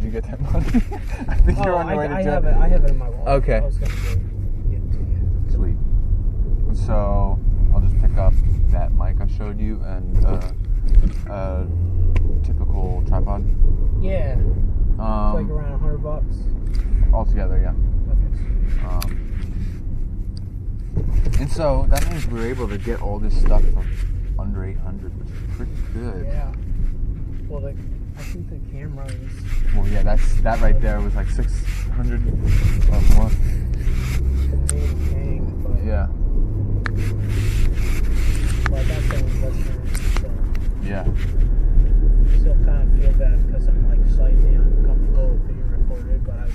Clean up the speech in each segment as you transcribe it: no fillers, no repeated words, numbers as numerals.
you get that money? I think you're on your way to jail. I have it in my wallet. Okay. I was going to give it to you. Sweet. So I'll just pick up that mic I showed you and a typical tripod. Yeah. It's like around $100 altogether. Yeah. Okay. And so that means we were able to get all this stuff for under $800, which is pretty good. Yeah. Well, I think the camera is... Well, yeah, that right there was like $600 or more. But Yeah. Well, that's the investment. So Yeah. Still kind of feel bad because I'm like slightly uncomfortable with being recorded, but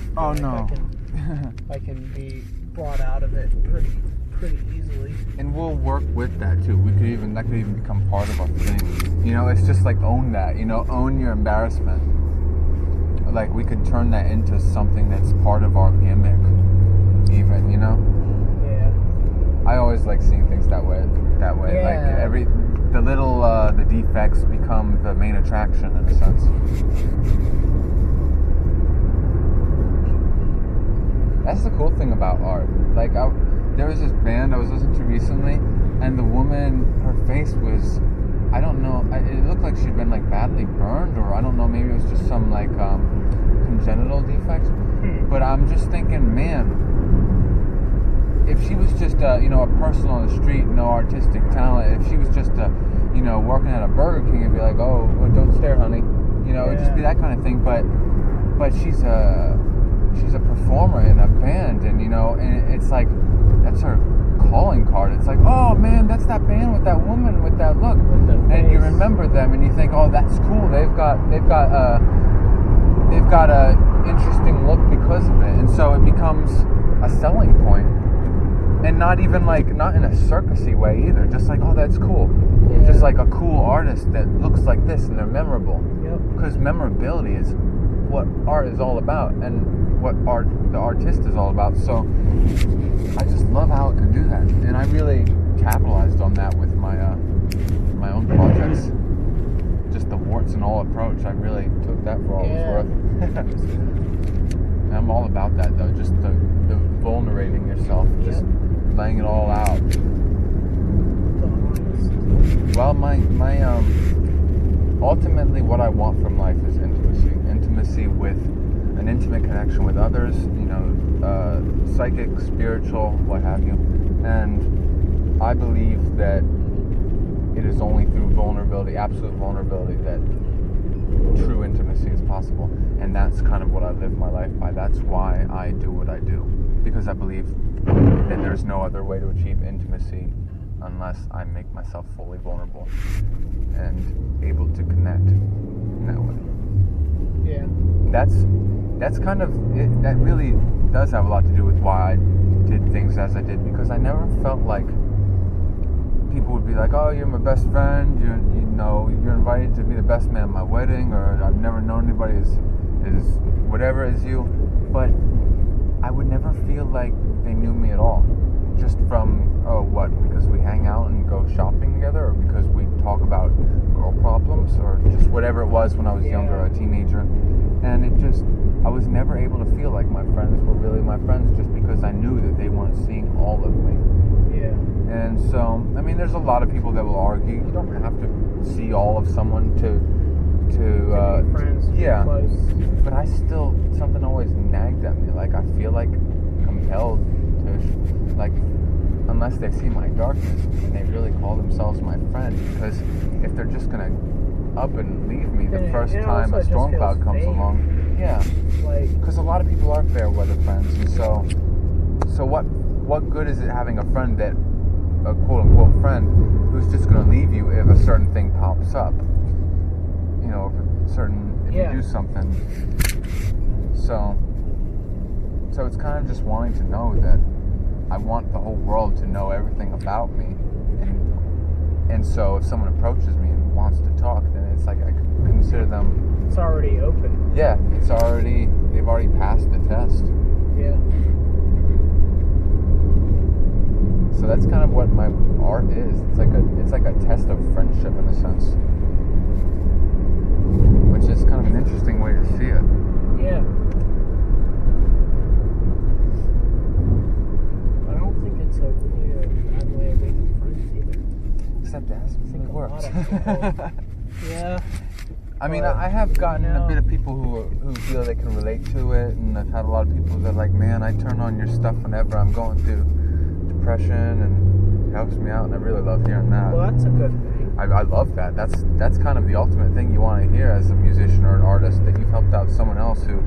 I can be brought out of it pretty easily. And we'll work with that too. That could even become part of our thing. You know, it's just like own that. You know, own your embarrassment. Like we could turn that into something that's part of our gimmick. Even, you know. Yeah. I always like seeing things that way. Yeah. Like the defects become the main attraction in a sense. That's the cool thing about art. Like there was this band I was listening to recently, and the woman, her face was, I don't know, it looked like she'd been like badly burned, or I don't know, maybe it was just some like congenital defects. But I'm just thinking, man, if she was just a person on the street, no artistic talent, if she was just working at a Burger King, it'd be like, oh, well, don't stare, honey. It'd just be that kind of thing. But she's a performer in a band, and and it's like that's her calling card. It's like, oh man, that's that band with that woman with that look, and you remember them, and you think, oh, that's cool. They've got a interesting look because of it, and so it becomes a selling point. And not in a circusy way either. Just like, oh, that's cool. Yeah. Just like a cool artist that looks like this and they're memorable. Yep. Because memorability is what art is all about and what the artist is all about. So I just love how it can do that. And I really capitalized on that with my own projects. Just the warts and all approach. I really took that for all it's worth. I'm all about that though. Just the vulnerating yourself. Just laying it all out. Well, my ultimately what I want from life is intimacy with an intimate connection with others, psychic, spiritual, what have you. And I believe that it is only through vulnerability, absolute vulnerability, that true intimacy is possible. And that's kind of what I live my life by. That's why I do what I do, because I believe that there's no other way to achieve intimacy unless I make myself fully vulnerable and able to connect in that way. Yeah. That's kind of it. That really does have a lot to do with why I did things as I did, because I never felt like people would be like, oh, you're my best friend, you're invited to be the best man at my wedding, or I've never known anybody as whatever as you. But I would never feel like they knew me at all. Just from, because we hang out and go shopping together, or because we talk about girl problems, or just whatever it was when I was younger, a teenager. And I was never able to feel like my friends were really my friends, just because I knew that they weren't seeing all of me. Yeah. And so, I mean, there's a lot of people that will argue, you don't have to see all of someone to be friends. Yeah. Close. But something always nagged at me. Like, I feel like compelled to, like, unless they see my darkness and they really call themselves my friend, because if they're just gonna up and leave me the first time a storm cloud comes along, because a lot of people are fair weather friends, and so what good is it having a friend that, a quote unquote friend, who's just gonna leave you if a certain thing pops up, if you do something. So it's kind of just wanting to know that I want the whole world to know everything about me, and so if someone approaches me and wants to talk, then it's like I consider them. It's already open. Yeah, they've already passed the test. Yeah. So that's kind of what my art is. It's like a test of friendship in a sense, which is kind of an interesting way to see it. Yeah. friends either. Except it hasn't really worked. Yeah. I mean, I have gotten a bit of people who feel they can relate to it, and I've had a lot of people that are like, man, I turn on your stuff whenever I'm going through depression, and it helps me out, and I really love hearing that. Well, that's a good thing. I love that. That's kind of the ultimate thing you want to hear as a musician or an artist, that you've helped out someone else who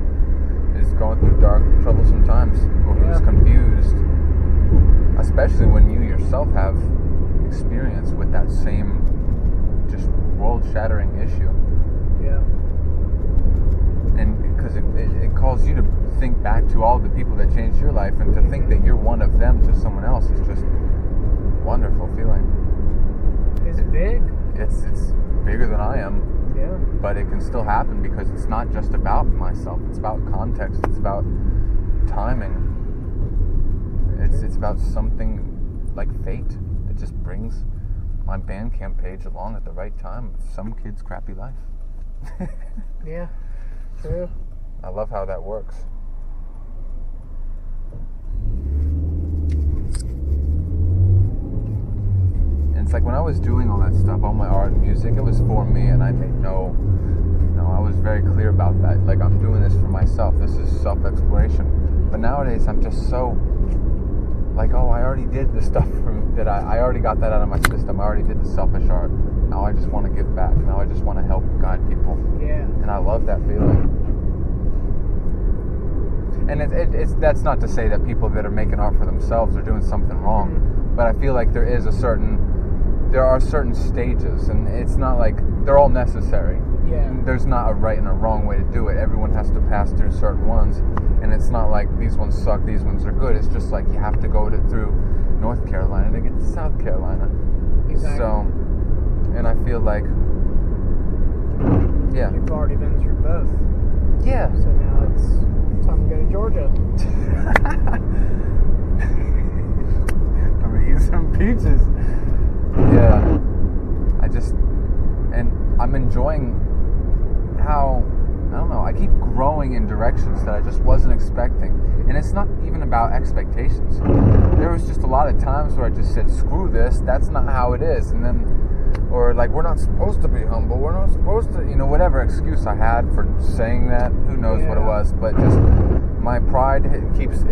is going through dark, troublesome times, or who's confused, especially when you yourself have experience with that same just world-shattering issue. Yeah. And because it calls you to think back to all the people that changed your life, and to think that you're one of them to someone else is just a wonderful feeling. It's big. It's bigger than I am. Yeah. But it can still happen because it's not just about myself. It's about context. It's about timing. It's about something like fate that just brings my Bandcamp page along at the right time of some kid's crappy life. Yeah, true. I love how that works. And it's like when I was doing all that stuff, all my art and music, it was for me, and I made I was very clear about that. Like, I'm doing this for myself. This is self-exploration. But nowadays, I'm just so like, oh, I already did the stuff that I already got that out of my system. I already did the selfish art. Now I just want to give back. Now I just want to help guide people. Yeah. And I love that feeling. And it's that's not to say that people that are making art for themselves are doing something wrong. Mm-hmm. But I feel like there are certain stages, and it's not like they're all necessary. Yeah. There's not a right and a wrong way to do it. Everyone has to pass through certain ones. And it's not like these ones suck, these ones are good. It's just like you have to go through North Carolina to get to South Carolina. Exactly. So, and I feel like, yeah. You've already been through both. Yeah. So now it's time to go to Georgia. I'm going to eat some peaches. Yeah. And I'm enjoying how, I don't know, I keep growing in directions that I just wasn't expecting. And it's not even about expectations. There was just a lot of times where I just said, screw this, that's not how it is. And then, or like, we're not supposed to be humble, we're not supposed to, whatever excuse I had for saying that, who knows what it was. But just my pride, it keeps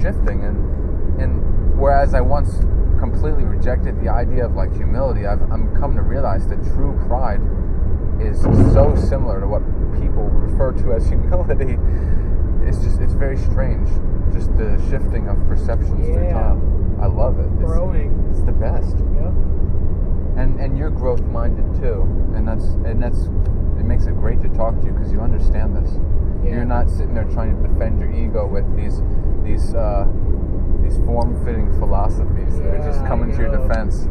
shifting. And whereas I once completely rejected the idea of like humility, I'm come to realize that true pride is so similar to what people refer to as humility. It's very strange, just the shifting of perceptions through time. I love it. Growing. It's the best. Yeah. And you're growth minded too, and that's it makes it great to talk to you because you understand this. Yeah. You're not sitting there trying to defend your ego with these form-fitting philosophies that are just coming to your defense.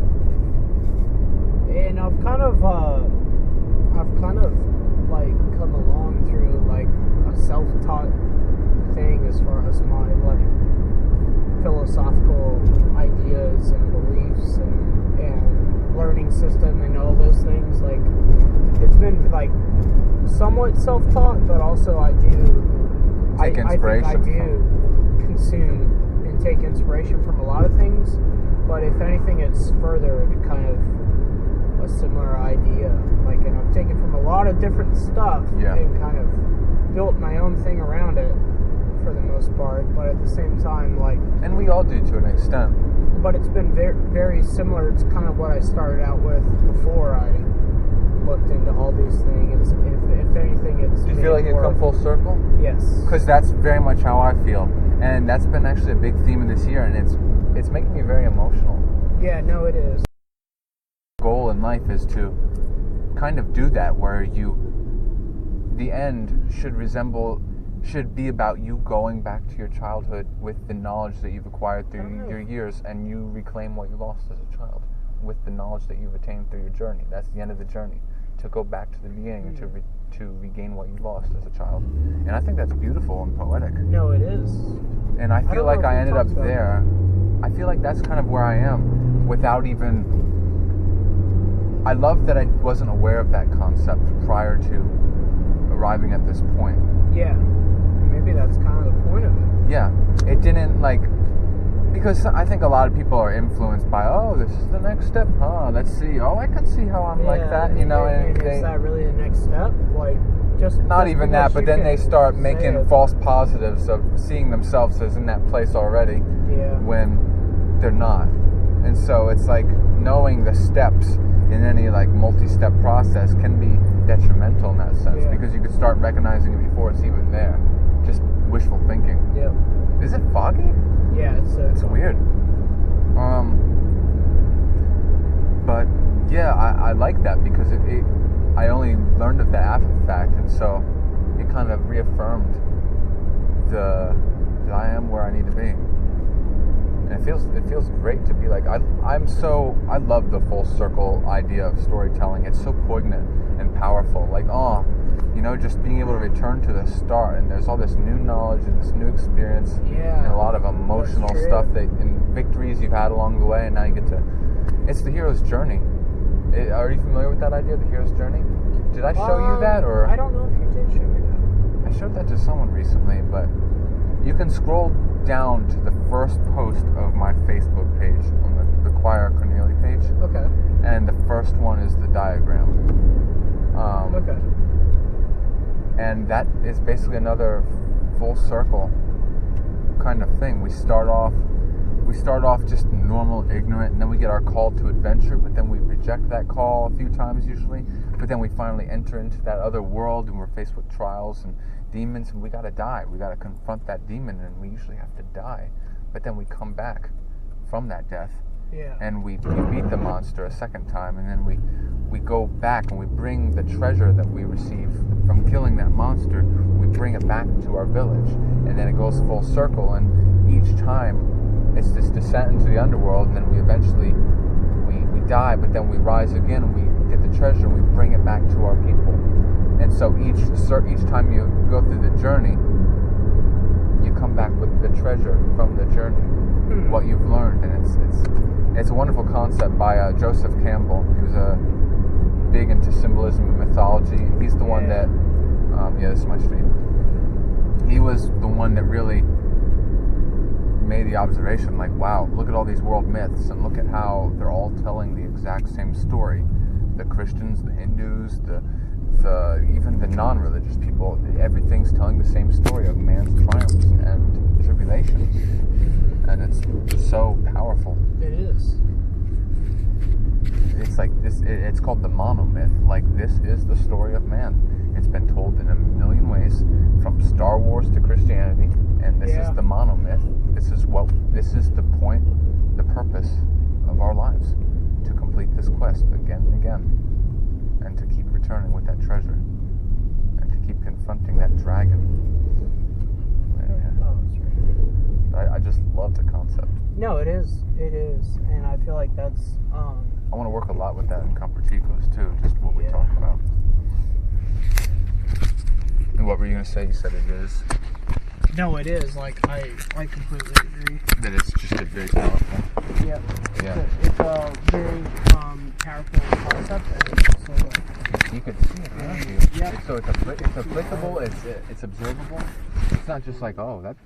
And I've kind of like come along through like a self-taught thing as far as my like philosophical ideas and beliefs and learning system and all those things. Like, it's been like somewhat self-taught, but also I think I do consume and take inspiration from a lot of things, but if anything, it's furthered kind of a similar idea. Like, and I've taken from a lot of different stuff and kind of built my own thing around it for the most part, but at the same time, like... And we all do to an extent. But it's been very, very similar to kind of what I started out with before I looked into all these things. If anything, it's... Do you feel like you've come full circle? Yes. Because that's very much how I feel. And that's been actually a big theme of this year, and it's making me very emotional. Yeah, no, it is. Goal in life is to kind of do that, where the end should be about you going back to your childhood with the knowledge that you've acquired through your years, and you reclaim what you lost as a child with the knowledge that you've attained through your journey. That's the end of the journey, to go back to the beginning and to regain what you lost as a child. And I think that's beautiful and poetic. No, it is. And I feel like I ended up there. I feel like that's kind of where I am without even... I love that I wasn't aware of that concept prior to arriving at this point. Yeah. Maybe that's kind of the point of it. Yeah. It didn't, like... Because I think a lot of people are influenced by, oh, this is the next step, huh? Let's see. Oh, I can see how I'm like that, you know. And is that really the next step? Like, not even that, but then they start making false positives of seeing themselves as in that place already, when they're not. And so it's like knowing the steps in any like multi-step process can be detrimental in that sense, because you could start recognizing it before it's even there. Just wishful thinking. Yep. Is it foggy? Yeah, it's weird. But yeah, I like that because I only learned of that after the fact, and so it kind of reaffirmed that I am where I need to be. And it feels great to be like I love the full circle idea of storytelling. It's so poignant and powerful. Like, just being able to return to the start, and there's all this new knowledge and this new experience, and a lot of emotional stuff and victories you've had along the way, and now you get to. It's the hero's journey. Are you familiar with that idea, the hero's journey? Did I show you that, or I don't know if you did show me that. I showed that to someone recently, but you can scroll down to the first post of my Facebook page on the Choir Cornelia page. Okay. And the first one is the diagram. Okay. And that is basically another full circle kind of thing. We start off just normal, ignorant, and then we get our call to adventure, but then we reject that call a few times usually, but then we finally enter into that other world, and we're faced with trials and demons, and we gotta die. We gotta confront that demon, and we usually have to die, but then we come back from that death, and we beat the monster a second time, and then we go back and we bring the treasure that we received from killing that monster, we bring it back to our village, and then it goes full circle, and each time it's this descent into the underworld, and then we eventually we die, but then we rise again, and we get the treasure, and we bring it back to our people. And so each time you go through the journey, you come back with the treasure from the journey, what you've learned, and it's a wonderful concept by Joseph Campbell. He was big into symbolism and mythology, and he's the one that this is my street. He was the one that really made the observation, like, wow, look at all these world myths, and look at how they're all telling the exact same story. The Christians, the Hindus, even the non-religious people, everything's telling the same story of man's triumphs and tribulations, and it's so powerful. It is. It's like this. It's called the monomyth. Like, this is the story of man. It's been told in a million ways, from Star Wars to Christianity, and this is the monomyth. This is the point, the purpose of our lives, to complete this quest again and again, and to keep returning with that treasure, and to keep confronting that dragon. I just love the concept. No, it is, and I feel like that's. I want to work a lot with that in Comparticos too, just what we talked about. And what were you going to say? You said it is. No, it is. Like, I completely agree. That it's just a very powerful. Yep. Yeah. It's a very powerful concept, and so you could see it around you. Yep. So it's applicable. It's observable. It's not just like, oh, that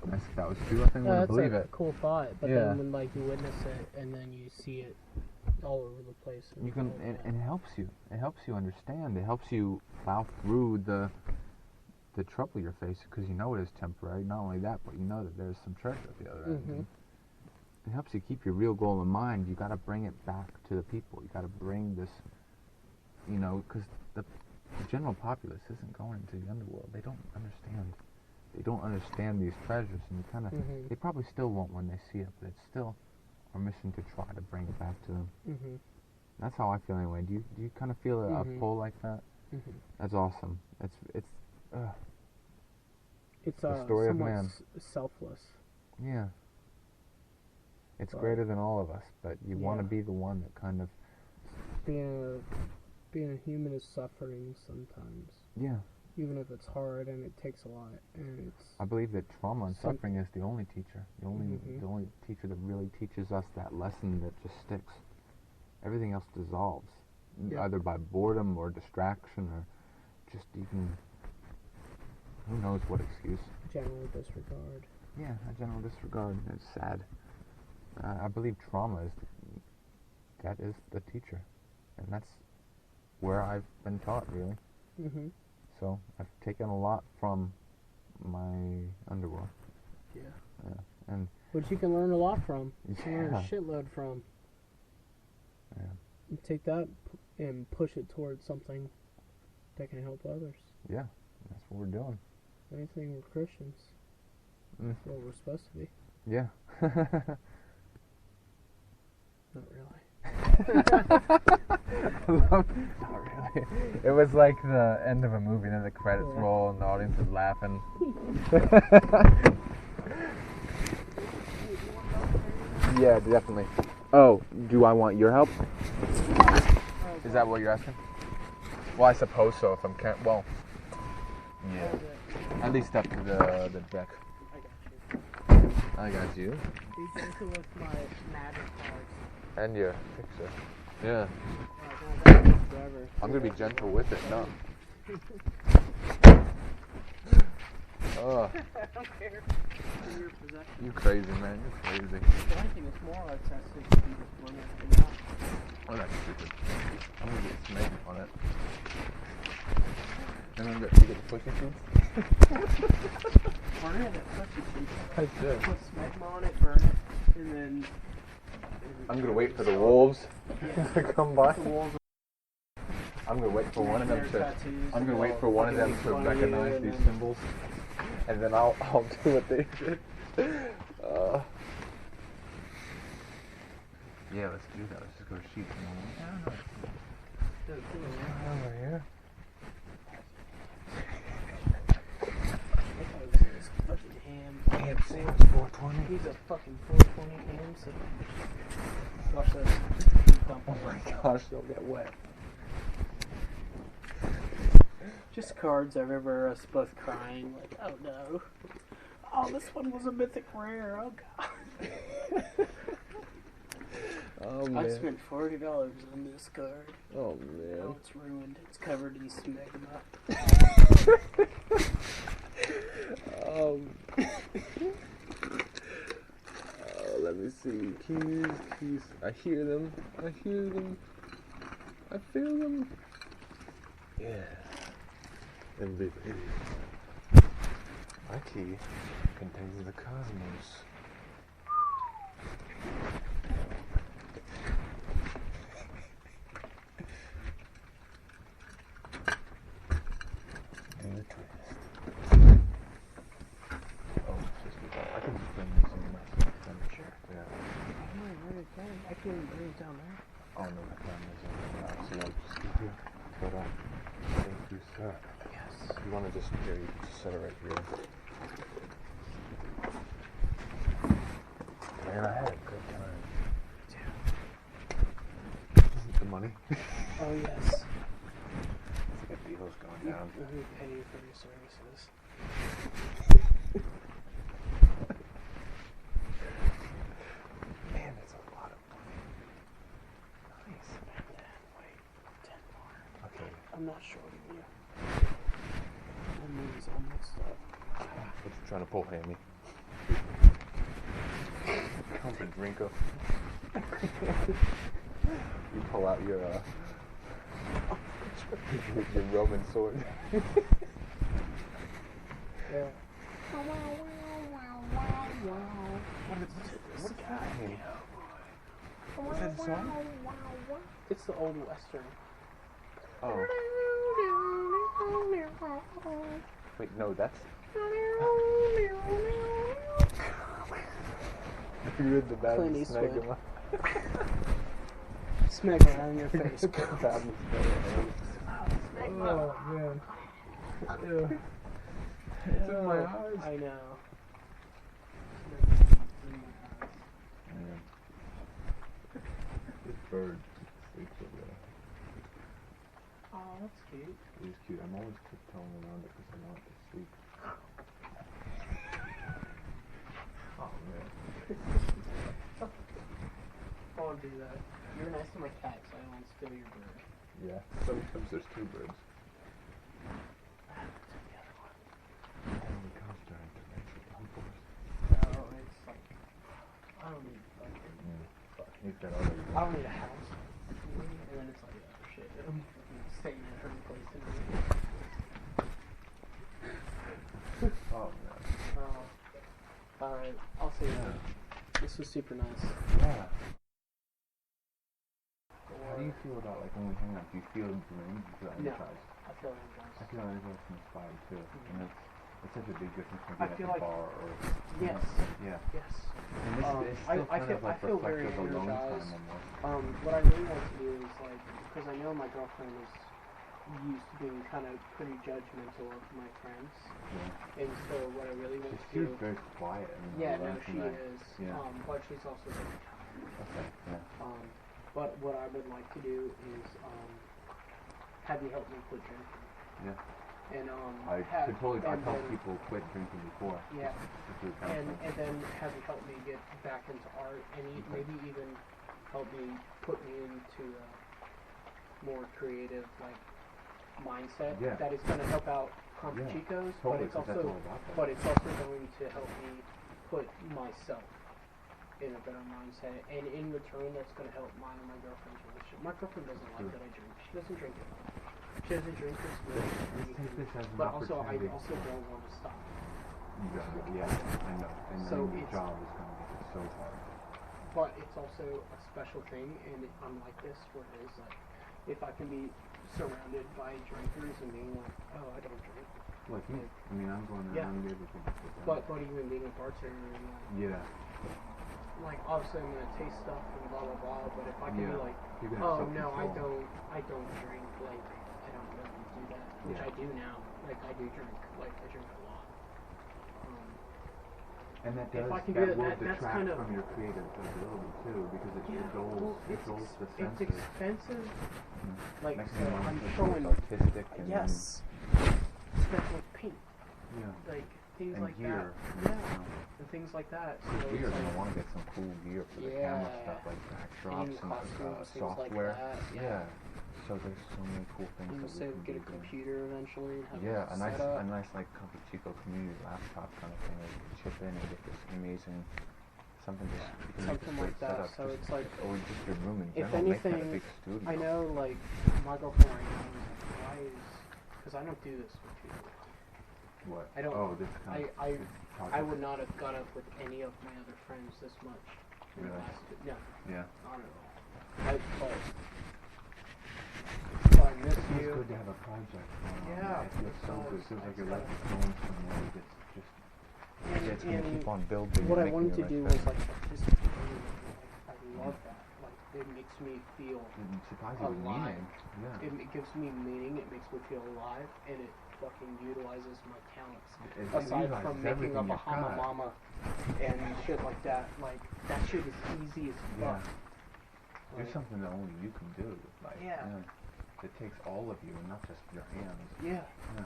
was true. I think I would believe it. That's a cool thought. But then when you witness it and then you see it all over the place, you can, and it helps you. It helps you understand. It helps you plow through the trouble you're facing, because you know it is temporary. Not only that, but you know that there's some treasure at the other end. It helps you keep your real goal in mind. You got to bring it back to the people. You got to bring this, because the general populace isn't going into the underworld. They don't understand. They don't understand these treasures, and they probably still won't when they see it, but it's still our mission to try to bring it back to them. That's how I feel anyway. Do you kind of feel a pull like that? That's awesome. It's the story of man. Selfless. Yeah. It's greater than all of us, but you want to be the one that kind of... Being a human is suffering sometimes. Yeah. Even if it's hard and it takes a lot, and it's... I believe that trauma and suffering is the only teacher. The only teacher that really teaches us that lesson that just sticks. Everything else dissolves, either by boredom or distraction or just even... Who knows what excuse? General disregard. Yeah, a general disregard. It's sad. I believe trauma is the teacher, and that's where I've been taught, really. Mm-hmm. So I've taken a lot from my underworld. Yeah. And Which you can learn a lot from. You can learn a yeah. shitload from. Yeah. You take that and push it towards something that can help others. Yeah, that's what we're doing. Anything, we're Christians. That's what we're supposed to be. Yeah. Not really. Not really. It was like the end of a movie, then the credits roll and the audience is laughing. Yeah, definitely. Oh, do I want your help? Is that what you're asking? Well, I suppose so. If I'm well, yeah. At least up to the deck. I got you. These are with my magic cards. And your picture. Yeah. I'm gonna be gentle with it, no. Oh. I don't care. Your possession. You crazy, man. You're crazy. The only thing is more like that 6 feet is one after that. Oh, that's stupid. I'm gonna get snake on it. And I'm gonna get the pussy seeds. Burn it at pussy seeds. I should. Put smegma on it, burn it, and then... I'm gonna wait for the wolves to come by. The wolves. I'm gonna wait for one of them to. I'm gonna wait for one of them to recognize these symbols, and then I'll do what they did. Yeah, let's do that. Let's just go to sheep. Over here. Fucking ham. Ham sandwich 420. He's a fucking 420 ham sandwich. Watch this. Oh my gosh, they'll get wet. Just cards. I remember us both crying, like, oh no. Oh, this one was a mythic rare. Oh god. Oh man. I spent $40 on this card. Oh man. Oh, it's ruined. It's covered in smegma. Let me see. Keys. I hear them. I feel them. Yeah. MVP. My key contains the cosmos. And the twist. Oh, just I can just bring this in my furniture. Yeah. I can't even bring it down there. Oh no, that camera's in. So I'll just keep you. But thank you, sir. Yes. You want to just here? You can just set it right here. Man, I had a good time. The money. Oh yes. It's like a deal's going down. Who pay you for your services? Man, that's a lot of money. Nice. Wait, 10 more. Okay. I'm not shorting you. My knees all mixed up. What you trying to pull, Hammy? Come to drink up. You pull out your your Roman sword. Yeah. What is that? Hammy? Is that a song? It's the old western. Oh. Wait, no, that's. You're the bad Clint Eastwood. Smegma. Smack around in your face. Bad Oh man. Ew. It's in my eyes. I know. This bird sleeps over there. Oh, that's cute. He's cute. I'm always tiptoeing around it because I want it to sleep. Oh man. I won't do that. You're nice to my cat, so I won't steal your bird. Yeah. Sometimes there's two birds. And the cows trying to run for us. No, it's like, I don't need fucking You've got other. I don't need a house. And then it's like, oh shit, I'm staying in a place to me. Oh man. Alright, I'll see you. This was super nice. Yeah. How do you feel about like when we hang out? Do you feel drained? Do you feel energized? I feel energized. I feel energized and inspired too. And it's such a big difference from I being feel at the like- bar or Yes. Yeah. Yes. And this is still kind of like very reflective alone energized. time almost. What I really want to do is like, because I know my girlfriend is used to being kind of pretty judgmental of my friends, Yeah. and so what I really want to She's do. very quiet. I mean, Yeah, I no, learned she from that. is. Yeah. But she's also very tired. Okay. Yeah. But what I would like to do is have you help me quit drinking. Yeah. And I've helped people quit drinking before. Yeah. Just through counseling. And then have you help me get back into art, and maybe even help me put me into a more creative like mindset that is going to help out Comfort Chicos, Totally, but it's also going to help me put myself in a better mindset, and in return that's going to help mine and my girlfriend's relationship. My girlfriend doesn't like that I drink. She doesn't drink it. She doesn't drink this much. But also I also don't want to stop. Yeah, I know. And So then your it's- job is going to make it so hard. But it's also a special thing, and I'm like this where it is like, if I can be surrounded by drinkers and being like, oh, I don't drink. Like me. I mean, I'm going Yeah. around able to get that. But even being a bartender and like obviously I'm gonna taste stuff and blah blah blah. But if I can be like, You're gonna have oh no, I self-control. don't drink. Like I don't really do that, which I do now. Like I do drink. Like I drink a lot. And that if does, I can that do it, will that's detract kind of from your creative ability too, because it yeah. dulls, Well, it dulls the it's senses. expensive. Like Makes so you I'm more showing. artistic and Yes. Especially with paint. yeah. Like things And like gear. that. Yeah. And things like that. So Gear, it's you're like, gonna want to get some cool gear for the camera stuff, like backdrops Theme and costumes, things like software. that, yeah. So there's so many cool things you that say we can get a do. computer eventually and have Yeah, it set a up. nice like Comfort Chico community laptop kind of thing where you can chip in and get this amazing something just you can make a Something like great that. setup, So just, it's like or just your room in if general, make that a anything, big studio. I know like my girlfriend right now is like, why is because I don't do this with people. What? I don't. Oh, this kind of I project. would not have got up with any of my other friends this much. In the Really? last no, Yeah. not at all. But I miss It feels you. good to have a project going on. Yeah, It feels so good. It feels like your life it's is going somewhere that's just it's going to And keep on building. what and I wanted to making do your was life like participate in it. Like, I love that. Like it makes me feel better. It supplies you with alive. meaning. Yeah. It gives me meaning. It makes me feel alive, and it fucking utilizes my talents. It Aside utilizes from making a everything you've Bahama got. Mama and shit like that, like that shit is easy as Yeah. fuck. There's something that only you can do. Like, Yeah. It takes all of you and not just your hands. Yeah. Yeah.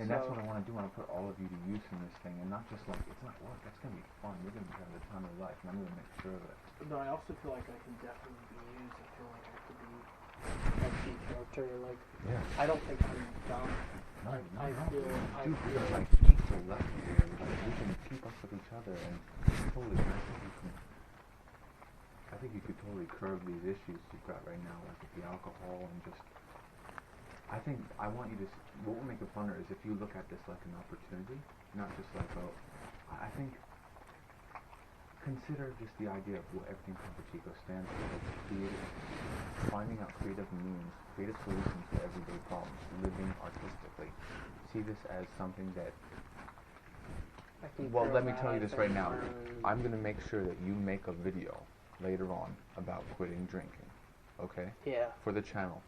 And that's what I want to do. I want to put all of you to use in this thing, and not just like it's not work. It's gonna be fun. You're gonna have the time of your life, and I'm gonna make sure of it. But I also feel like I can definitely be used. I feel like I could be a key character. Like Yeah. I don't think I'm dumb. No, I feel Dude, we're like like equal left here. Like we can keep up with each other, and totally. I think you could totally curb these issues you've got right now, like with the alcohol and just. I think I want you to. What will make it funner is if you look at this like an opportunity, not just like I think. Consider just the idea of what everything Comfort Chico stands for. It's creative, finding out creative means, creative solutions to everyday problems, living artistically. See this as something that. I can Well, feel let me that, tell you I this right think, now. I'm gonna make sure that you make a video later on about quitting drinking. Okay? Yeah. For the channel.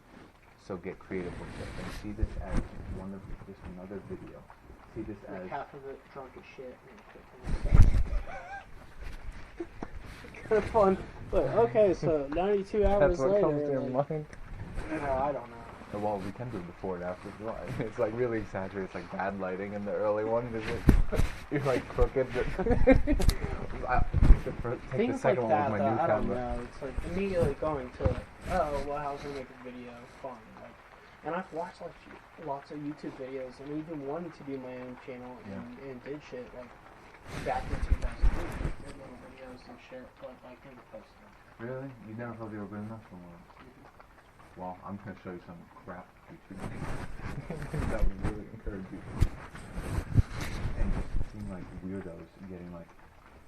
So get creative with it and see this as one of just another video. See this Like as half of it drunk as shit and kind of fun. But okay, so 92 hours later. Like, mind. I don't know. Well, we can do before and after if you want. It's like really exaggerated. It's like bad lighting in the early one. You're like crooked. Take Things the second like that, one with my though, new I don't camera. know. It's like immediately going to like, oh, well, I was gonna make a video, fun. Like, and I've watched like lots of YouTube videos, and even wanted to do my own channel and did shit like back in 2008. Did little videos videos and shit, but like never posted them. Really? You never thought they were good enough for one? Well, I'm gonna show you some crap YouTube that would really encourage you. And just seem like weirdos getting like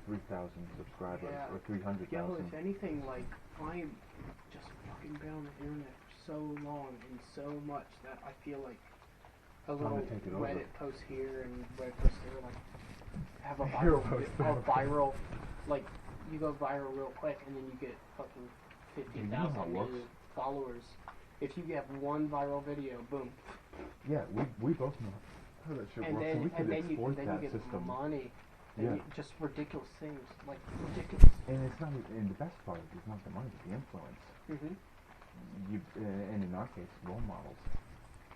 3,000 subscribers or 300,000. Yo, if anything, like I'm just fucking been on the internet for so long and so much that I feel like a little Reddit post here and Reddit post there, like have a viral, like you go viral real quick and then you get fucking 50,000 new followers. If you get one viral video, boom. Yeah, we both know how that shit works. So we could exploit that system. Money. Yeah. Just ridiculous things, like ridiculous. And it's not. And the best part is not the money, but the influence. And in our case, role models,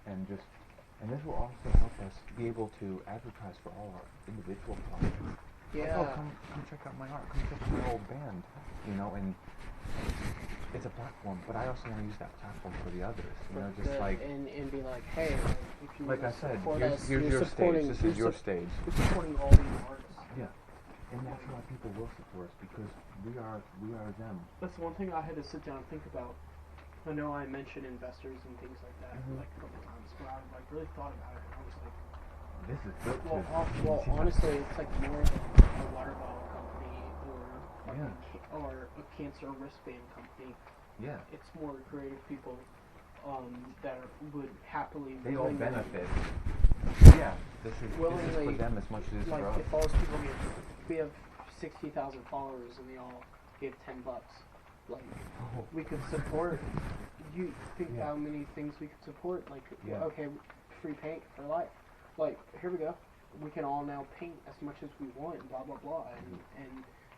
and this will also help us be able to advertise for all our individual projects. Yeah. Like, oh, come check out my art. Come check out my old band. You know, and it's a platform, but I also want to use that platform for the others. You know, just like and be like, hey, if you like I said, here's you're your stage. This is your stage. You're supporting all these artists. Yeah, and that's why people will support us, because we are them. That's one thing I had to sit down and think about. I know I mentioned investors and things like that like a couple times, but I like really thought about it and I was like, this is built well, honestly, it's like more of a water bottle company or a cancer wristband company. Yeah. It's more creative people that would happily. They all benefit. Yeah. This is for them as much as it is for us. Like if all those people we have 60,000 followers and they all give $10. Like we could support. You think how many things we could support? Like okay, free paint for life. Like here we go. We can all now paint as much as we want. Blah blah blah.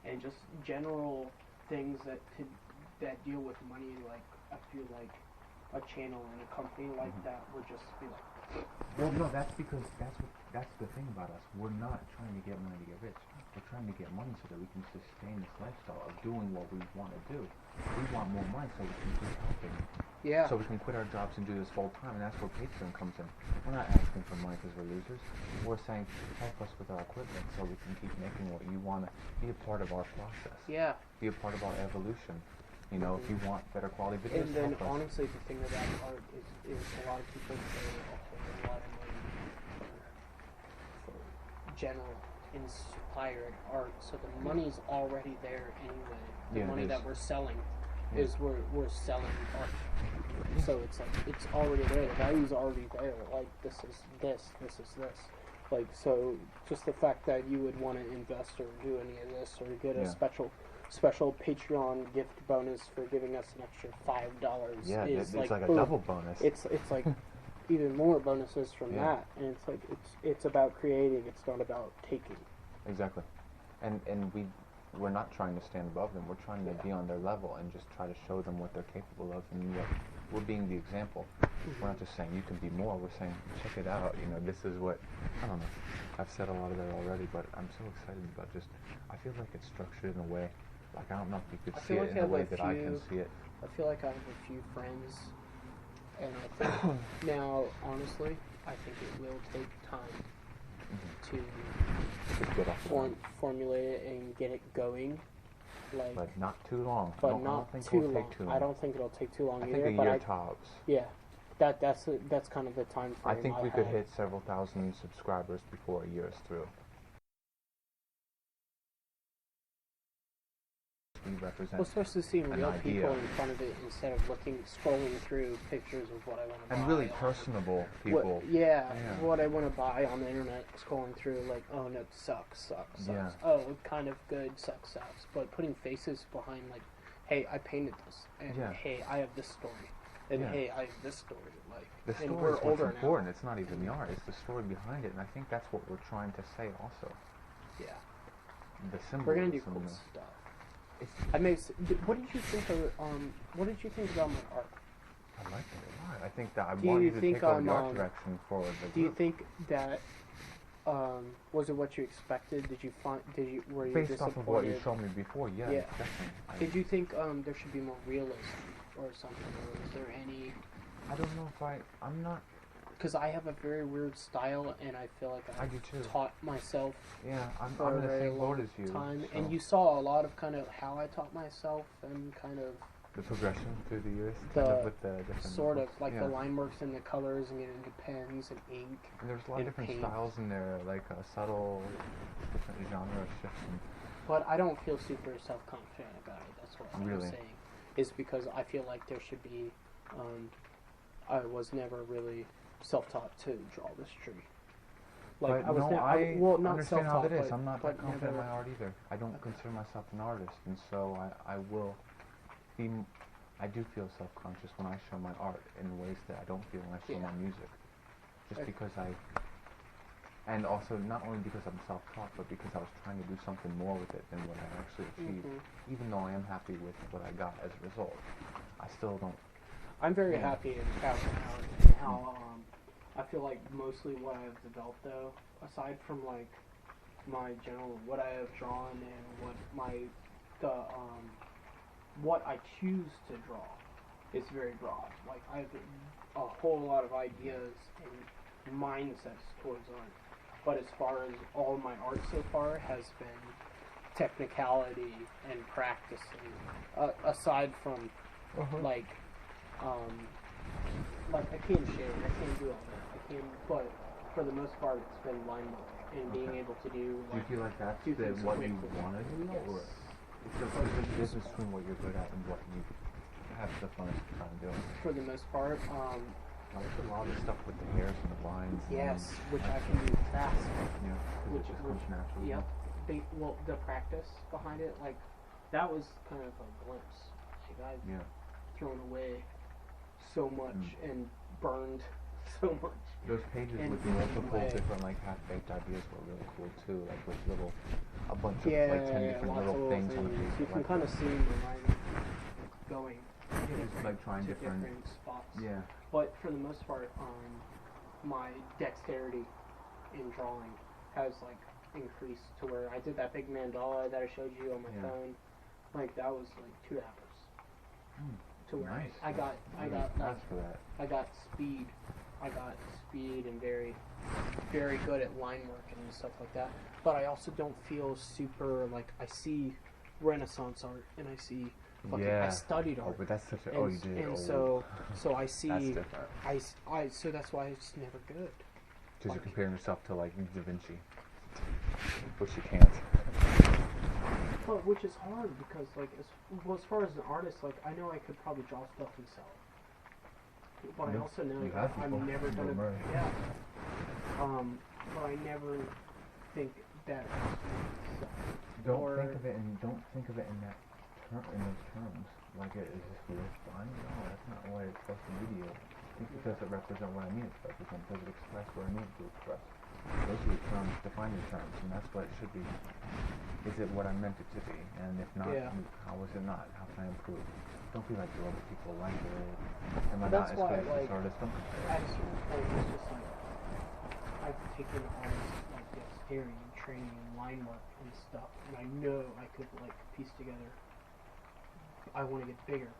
And just general things that deal with money. Like I feel like a channel and a company like that would just be like. Well, no, that's because that's the thing about us. We're not trying to get money to get rich. We're trying to get money so that we can sustain this lifestyle of doing what we want to do. We want more money so we can keep helping. Yeah. So we can quit our jobs and do this full time, and that's where Patreon comes in. We're not asking for money because we're losers. We're saying help us with our equipment so we can keep making what you want to be a part of our process. Yeah. Be a part of our evolution. You know, if you want better quality videos, and then honestly, the thing about art is a lot of people pay a lot of money for general inspired art, so the money's already there anyway. The money that we're selling is we're selling art, so it's like it's already there. The value's already there. Like this is this. Like so, just the fact that you would want to invest or do any of this or get a special Patreon gift bonus for giving us an extra $5. Yeah, is it's like a boom. double bonus. It's like even more bonuses from that, and it's like it's about creating. It's not about taking. Exactly, and we're not trying to stand above them. We're trying to be on their level and just try to show them what they're capable of, and yet we're being the example. We're not just saying you can be more. We're saying check it out. You know, this is what I don't know. I've said a lot of that already, but I'm so excited about just. I feel like it's structured in a way. Like I don't know if you could see it in the way that I can see it. I feel like I have a few friends, and I think now, honestly, I think it will take time to formulate it and get it going. Like, but not too long. But not too long. I don't think it'll take too long either. I think a year tops. Yeah, that's kind of the time frame. I think we could hit several thousand subscribers before a year is through. We're supposed to see real people in front of it instead of scrolling through pictures of what I want to buy. And really personable people. What I want to buy on the internet, scrolling through like, oh no, sucks. Yeah. Oh, kind of good, sucks. But putting faces behind like, hey, I painted this, and hey, I have this story, and hey, I have this story. Like, the story is what's important. It's not even the art; it's the story behind it, and I think that's what we're trying to say also. Yeah. The symbolism. We're gonna do cool stuff. What did you think of? What did you think about my art? I liked it a lot. I think that I wanted to take over the art direction for the group. Do you think that was it what you expected? Were you based disappointed? off of what you showed me before? Yeah, definitely. Did you think there should be more realism or something? Or is there any? I don't know if I'm not. because I have a very weird style, and I feel like I do too. taught myself Yeah, I'm for in a the very same long boat as you. time. So And you saw a lot of kind of how I taught myself and kind of the progression through the years, The kind of with the different sort of books. like Yeah. the line works and the colors and getting into pens and ink. And there's a lot of and different paint. styles in there, like subtle, different genre shifts. And But I don't feel super self-confident about it. That's what I'm Really? saying. Is because I feel like there should be. I was never really self-taught to draw this tree. Like but no, well, not understand how self-taught, that is. but, I'm not but that confident in never, my art either. I don't consider myself an artist, and so I will be. I do feel self-conscious when I show my art in ways that I don't feel when I show my music. Just because and also not only because I'm self-taught, but because I was trying to do something more with it than what I actually achieved. Mm-hmm. Even though I am happy with what I got as a result, I still don't. I'm very Yeah. happy in how I feel like mostly what I've developed though, aside from like my general what I have drawn and what I choose to draw is very broad. Like I have a whole lot of ideas and mindsets towards art. But as far as all my art so far has been technicality and practicing. Aside from like I can't shade, I can't do all that. But for the most part, it's been line work and being able to do. Do you feel like that's do things what you quickly. want to do, Yes. or there's a difference between what you're good at and what you have the funnest time doing? For the most part, I like a lot of stuff with the hairs and the lines. yes, and which I can do fast. Yeah, because it just comes naturally. Yep. The practice behind it, like that was kind of a glimpse. Like I've thrown away so much and burned so much. Those pages And with the multiple way. different like half-baked ideas were really cool too, like with a bunch of like 10 different lots of little things on the page. You can kind of see my mind going just like trying to different spots. Yeah. But for the most part, my dexterity in drawing has like increased to where I did that big mandala that I showed you on my phone. Like that was like 2 hours. To where Nice. I got fast for that. I got speed and very, very good at line work and stuff like that. But I also don't feel super like I see Renaissance art and I see fucking I studied art. Oh, but that's such a and, you did. And so I see that's different. so that's why it's never good. Because you're comparing yourself to like Da Vinci, which you can't. But which is hard because like as far as an artist, like I know I could probably draw stuff and sell it. But I also know that I'm never gonna but I never think that don't think of it in that in those terms. Like is this real fun? No, that's not what it's supposed to be to you. Think it doesn't represent what I mean it's supposed to represent. Does it express what I need to express? Those are the terms, defining terms, and that's what it should be. Is it what I meant it to be? And if not, how is it not? How can I improve? Don't be like the other people like it. Am I not as good as this artist? Don't compare. At a certain point, it's just like I've taken artists like dexterity and training and line work and stuff, and I know I could like piece together. I want to get bigger.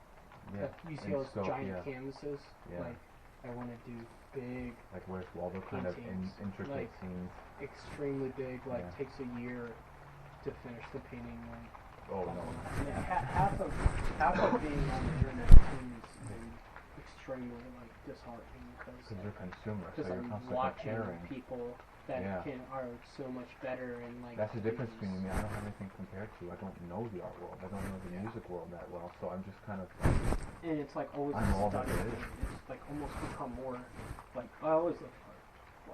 Yeah. You see those giant canvases? Yeah. Like I want to do big. Like where's Waldo kind of intricate like, scenes? Extremely big. Like takes a year to finish the painting. Like oh no. Yeah, half of being on the internet has been extremely like disheartening because you're a consumer, so you're I'm constantly watching comparing people that are so much better and like. That's the difference between me. I don't have anything compared to. I don't know the art world. I don't know the music world that well. So I'm just kind of. And it's like always studying. It's like almost become more like I always look for it.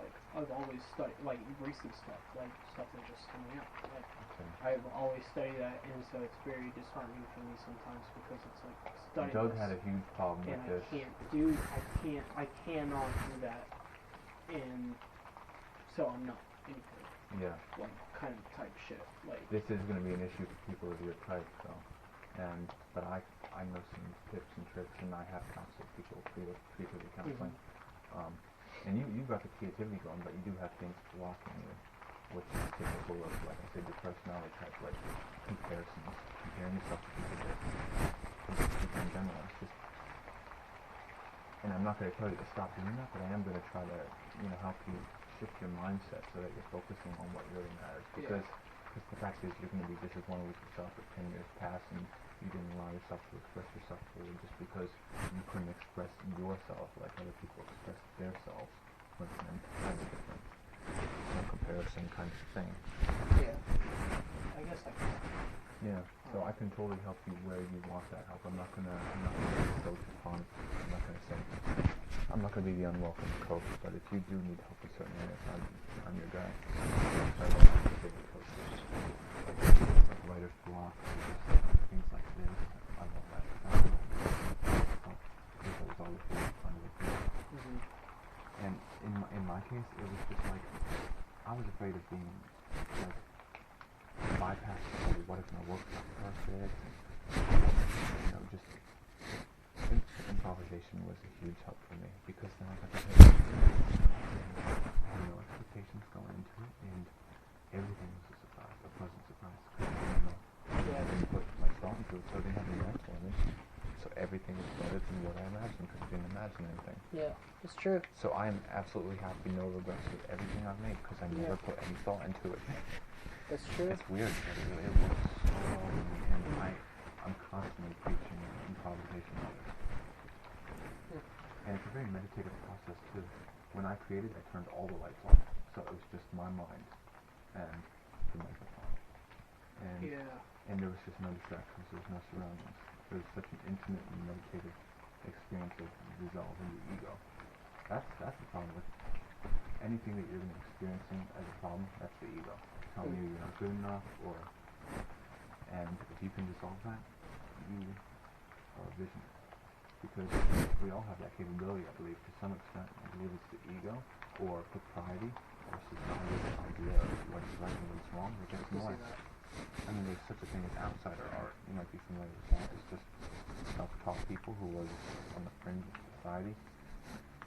Like I've always studied like recent stuff, like stuff that's just coming out. Like I've always studied that, and so it's very disheartening for me sometimes because it's like studying. Doug had a huge problem with this. I cannot do that, and so I'm not anything. Yeah. Like kind of type shit. Like this is going to be an issue for people of your type, though. But I know some tips and tricks, and I have counseled people, creativity counseling. And you've got the creativity going, but you do have things blocking you, which is typical of, like I said, your personality type, like comparisons, comparing yourself to people that, in general, it's just, and I'm not going to tell you to stop doing that, but I am going to try to, help you shift your mindset so that you're focusing on what really matters. Because the fact is, you're going to be just as one with yourself if 10 years pass and you didn't allow yourself to express yourself fully just because you couldn't express yourself like other people express themselves when it's an entirely different, comparison kind of thing. Yeah. I guess I can. Yeah, so I can totally help you where you want that help. I'm not gonna coach upon. I'm not gonna be the unwelcome coach. But if you do need help in certain areas, I'm your guy. So I love my favorite coaches, like writer's block, things like this. I love that. Because I was always really fun with it. Mm-hmm. And in my case, it was just like I was afraid of being like. Bypass what if my work's not perfect, just improvisation was a huge help for me because then I got to have no expectations going into it and everything was a surprise, a pleasant surprise because I didn't put my thought into it, so I didn't have any explanation. So everything was better than what I imagined because I didn't imagine anything. Yeah, it's true. So I am absolutely happy, no regrets with everything I've made because I never put any thought into it. That's true. It's weird, but it works so well with me, and I'm constantly preaching improvisation on it. And it's a very meditative process too. When I created, I turned all the lights off, so it was just my mind and the microphone. And there was just no distractions, there was no surroundings. It was such an intimate and meditative experience of dissolving the ego. That's the problem with anything that you're experiencing as a problem. That's the ego telling you you're not good enough, and if you can dissolve that, you are a visionary. Because we all have that capability, I believe, to some extent. I believe it's the ego, or propriety, or society's idea of what's right and what's wrong, which gets noise. I mean, there's such a thing as outsider art. You might be familiar with that. It's just self-taught people who are on the fringe of society.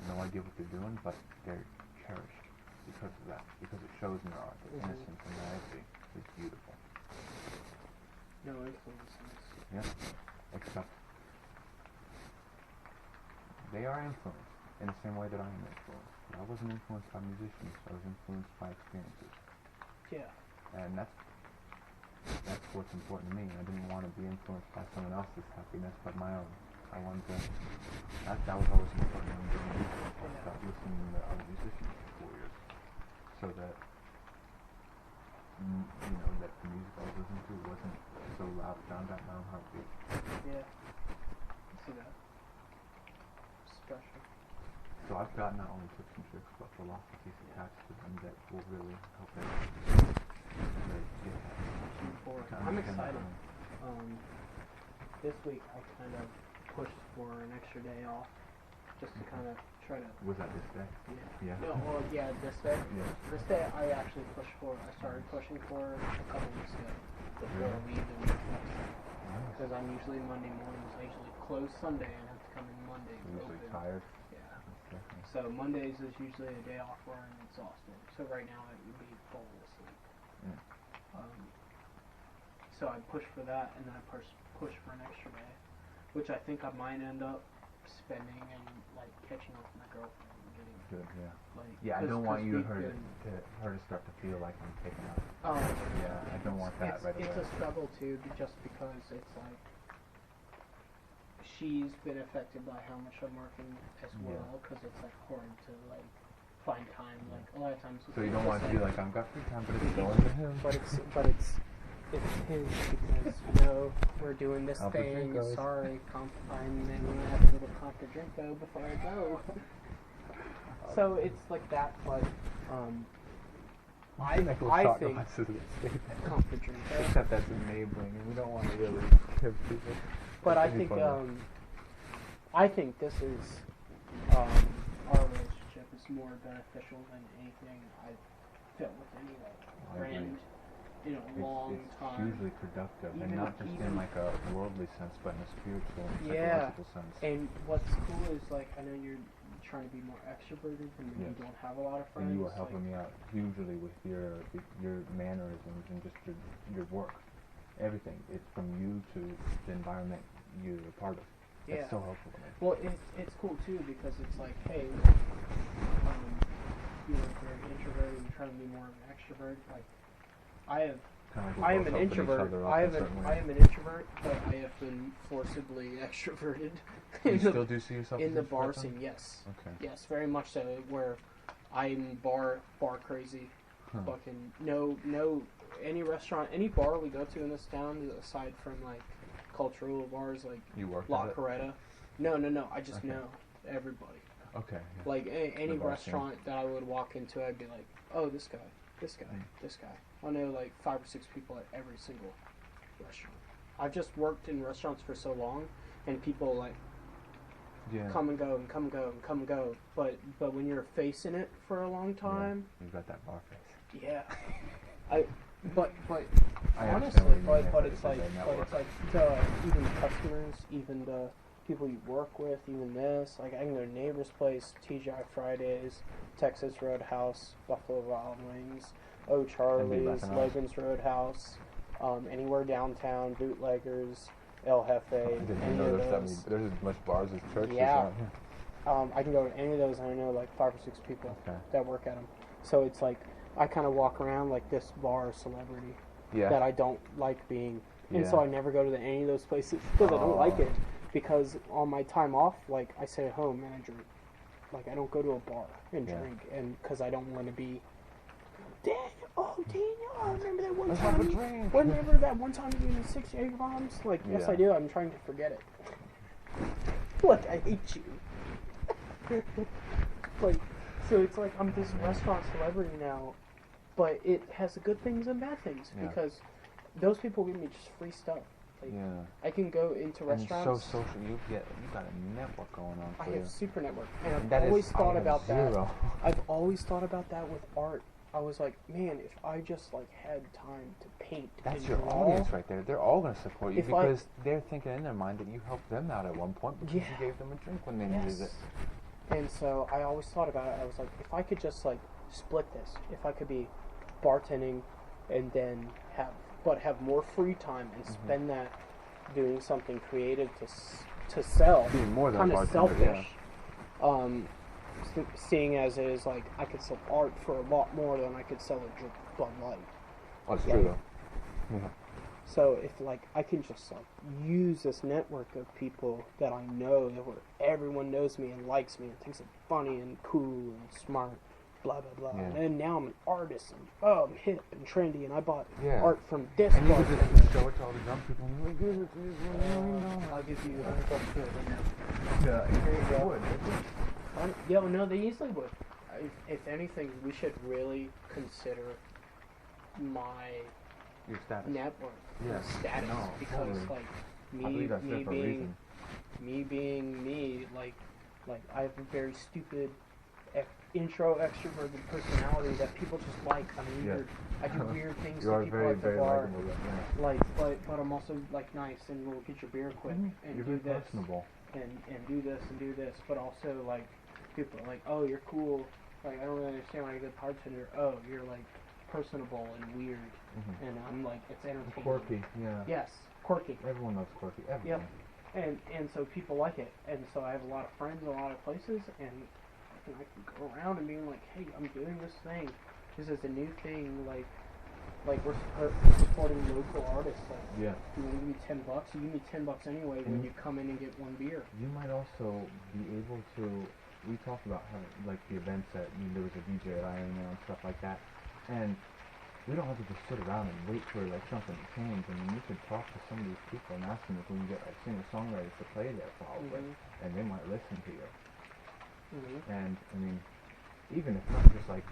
No idea what they're doing, but they're cherished because of that. Because it shows in their art. The innocence and naivety is beautiful. No influences. Yeah. Except they are influenced in the same way that I am influenced. But I wasn't influenced by musicians. I was influenced by experiences. Yeah. And that's what's important to me. I didn't want to be influenced by someone else's happiness, but my own. I wanted to. That was always important when doing music. I stopped listening to other musicians for 4 years, so that that the music I was listening to wasn't so loud. Found out my own heartbeat. Yeah. I see that. Special. So I've got not only tips and tricks, but philosophies attached to them that will really help it. I'm excited. This week I kind of pushed for an extra day off, just to kind of try to. Was that this day? Yeah. No, well, yeah, this day. Yeah. This day I actually pushed for. I started pushing for a couple weeks ago before we leave the week next. Because I'm usually Monday mornings. I usually close Sunday and have to come in Monday. You're usually tired. Yeah. So Mondays is usually a day off where I'm exhausted. So right now it would be falling asleep. Yeah. So I pushed for that, and then I pushed for an extra day, which I think I might end up spending and like catching up with my girlfriend and getting good. Yeah. Like, yeah, I don't want her to start to feel like I'm taking up. Oh. Yeah, I don't want that right away. It's a struggle too, just because it's like she's been affected by how much I'm working as well, because it's like hard to like find time. Like a lot of times. So you don't want to be like, I've got free time, but it's going to him. But it's his, because we're doing this thing. Sorry, I'm gonna have a little Contra Drinko before I go. So it's like that, but I think Contra Drinko. Except that's enabling, and we don't want to really give people. But I think this is our relationship is more beneficial than anything I've felt with any friend in a long time. It's hugely productive, and not just in like a worldly sense, but in a spiritual and psychological sense. And what's cool is like I know you're trying to be more extroverted, and you don't have a lot of friends. And you are helping me out hugely with your mannerisms and just your work, everything. It's from you to the environment you're a part of. Yeah. It's so helpful to me. Well, it's cool too because it's like, hey, you know, if you're an introvert and you're trying to be more of an extrovert, like I am an introvert. I am an introvert, but I have been forcibly extroverted. You still do see yourself in as the an bar extrovert? scene? Yes. Okay. Yes, very much so. Where I'm bar crazy. Fucking no any restaurant, any bar we go to in this town, aside from like cultural bars like La Coretta. No. I just know everybody. Okay. Yeah. Like any restaurant that I would walk into, I'd be like, oh, this guy. This guy. I know like 5 or 6 people at every single restaurant. I've just worked in restaurants for so long, and people like come and go and come and go and come and go. But when you're facing it for a long time, you've got that bar face. Yeah. But I honestly, but it's like even the customers, even the people you work with, even this. Like I can go to neighbor's place, TGI Fridays, Texas Roadhouse, Buffalo Wild Wings, O'Charlie's, Logan's Roadhouse, anywhere downtown, Bootleggers, El Jefe. I didn't know there's as much bars as churches. Yeah. I can go to any of those, and I know like 5 or 6 people that work at them. So it's like I kind of walk around like this bar celebrity that I don't like being, and so I never go to any of those places because I don't like it. Because on my time off, like I stay at home and I drink. Like I don't go to a bar and drink, and because I don't want to be. Daniel, I remember that one time. Remember that one time you gave me 6 Jaeger bombs? Like, yes, I do. I'm trying to forget it. Like, I hate you. Like, so it's like I'm this restaurant celebrity now, but it has good things and bad things because those people give me just free stuff. Like, I can go into restaurants. And so social. You got a network going on. I have super network, and I've always thought about that. I've always thought about that with art. I was like, man, if I just like had time to paint. That's your audience right there. They're all going to support you because they're thinking in their mind that you helped them out at one point because you gave them a drink when they needed it. And so I always thought about it. I was like, if I could just like split this, if I could be bartending and then have more free time and spend that doing something creative to sell, being more than kind a of selfish. Seeing as it is like I could sell art for a lot more than I could sell a Bud Light. Oh, that's true though. Yeah. So if like I can just like use this network of people that I know that where everyone knows me and likes me and thinks I'm funny and cool and smart, blah blah blah. And now I'm an artist and I'm hip and trendy and I bought art from this. And you could just show it to all the young people and like, give it to me. I'll give you $100 right now. Yeah, here you go. No, they easily would. If anything, we should really consider your status. Network status because like me being me, like I have a very stupid intro extroverted personality that people just like. I'm weird. I do weird things to people at the bar. But I'm also like nice and we'll get your beer quick and you're do this personable. and do this and do this. But also like people are like, oh, you're cool. Like I don't really understand why you're a good bartender. Oh, you're like personable and weird, and I'm like it's entertaining. Quirky, Yes, quirky. Everyone loves quirky. Everyone. Yep. And so people like it, and so I have a lot of friends in a lot of places, and I can go around and being like, hey, I'm doing this thing. This is a new thing. Like we're supporting local artists. Like, you want to give me $10? You give me $10 anyway when you come in and get one beer. You might also be able to. We talked about how like the events that there was a DJ at Iron Man and stuff like that, and we don't have to just sit around and wait for like something to change. I mean, you could talk to some of these people and ask them if we can get like singer-songwriters to play there probably, and they might listen to you. And I mean, even if not just like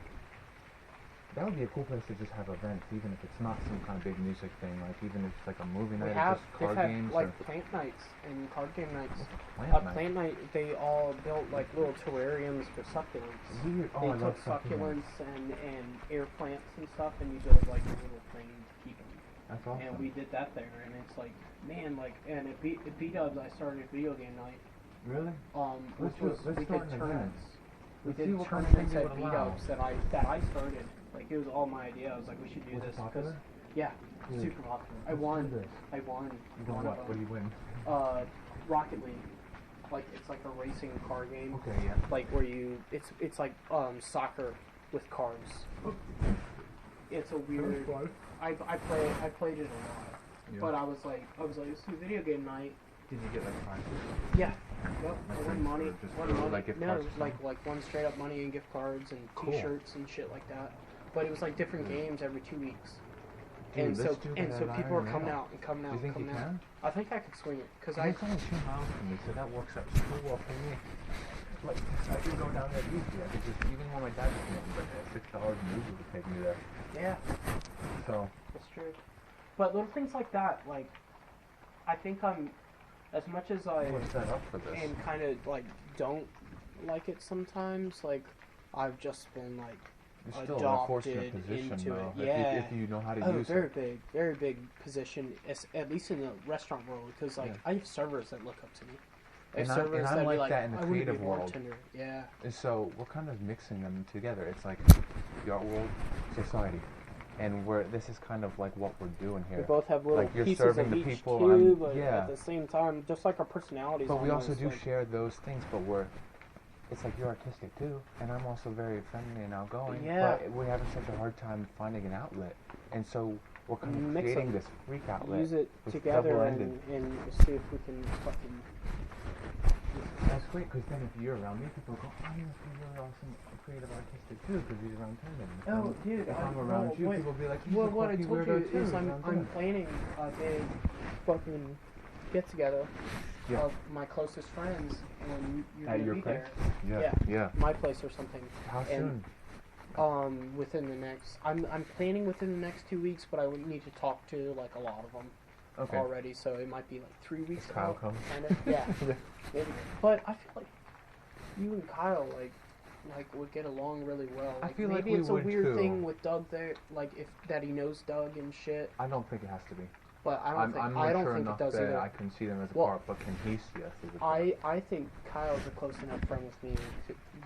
that would be a cool place to just have events, even if it's not some kind of big music thing. Like even if it's like a movie night or just card games. Like plant nights and card game nights. Plant night, they all built like little terrariums for succulents. Weird. Oh, they I love took succulents and air plants and stuff, and you build like a little thing to keep them. That's awesome. And we did that there, and it's like, man, like, and at B-Dubs I started a video game night. Really? We did tournaments. We did what tournaments at B-Dubs that I started. Like it was all my idea. I was like, we should do this because super popular. I won. You won what? What did you win? Rocket League. like it's like a racing car game. Okay, yeah. Like where it's like soccer with cars. It's a weird. I played it a lot, but I was like, it's a video game night. Did you get like prizes? Yeah. Yep. I won money. Like gift no, cards like one straight up money and gift cards and T-shirts and shit like that. But it was like different games every 2 weeks. Dude, and so people are coming out and coming out. Do you think you can? I think I could swing it because it's only 2 miles from me, so that works out so well for me. Like I can go down there easily. I could just even when my dad was in, but $6 an Uber would take me there. Yeah. So that's true. But little things like that, like I think I'm as much as I set up for this. And kind of like don't like it sometimes. Like I've just been like. You're still in a fortunate position, into though. it. Yeah. If you know how to use it. Very big position, at least in the restaurant world, because like I have servers that look up to me. And I'm like that in the creative world. Yeah. And so we're kind of mixing them together. It's like the art world, society, and this is kind of like what we're doing here. We both have little like you're pieces serving of the each people, too, but at the same time, just like our personalities. But we also do share those things, but it's like you're artistic too, and I'm also very friendly and outgoing. Yeah. But we're having such a hard time finding an outlet, and so we're kind of creating this freak outlet. Use it together and see if we can fucking. That's great, because then if you're around me, people go, oh, you must be really awesome, creative, artistic too, because he's around Tandem. Oh, dude. If I'm around you, people will be like, he's what I told you too, is I'm planning a big fucking get together. Of my closest friends, and you're gonna be there. Yeah. My place or something. How soon? Within the next. I'm planning within the next 2 weeks, but I would need to talk to like a lot of them already. So it might be like 3 weeks. Kyle comes. Kind of. Yeah. Maybe. But I feel like you and Kyle like would get along really well. Like, I feel maybe like it's a weird thing with Doug there, like if that he knows Doug and shit. I don't think it has to be. But I don't think it does either. I can see them as a part, but can he see us as a part? I think Kyle's a close enough friend with me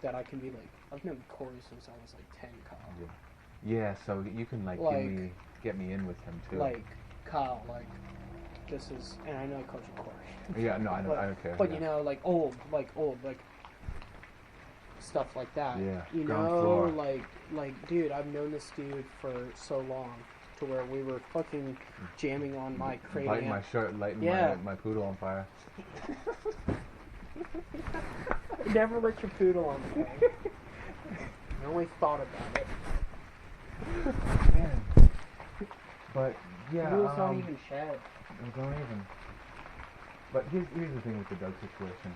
that I can be like, I've known Corey since I was like 10, Kyle. Yeah, so you can like get me in with him too. Like Kyle, like this is, and I know I called you Corey. Yeah, no, I don't care. But you know, like old, stuff like that. Yeah. You know, like dude, I've known this dude for so long. To where we were fucking jamming on my crate. Lighting my shirt, lighting my poodle on fire. Never lit your poodle on fire. I only thought about it. Man. But yeah, poodles don't even shed. They don't even. But here's the thing with the Doug situation.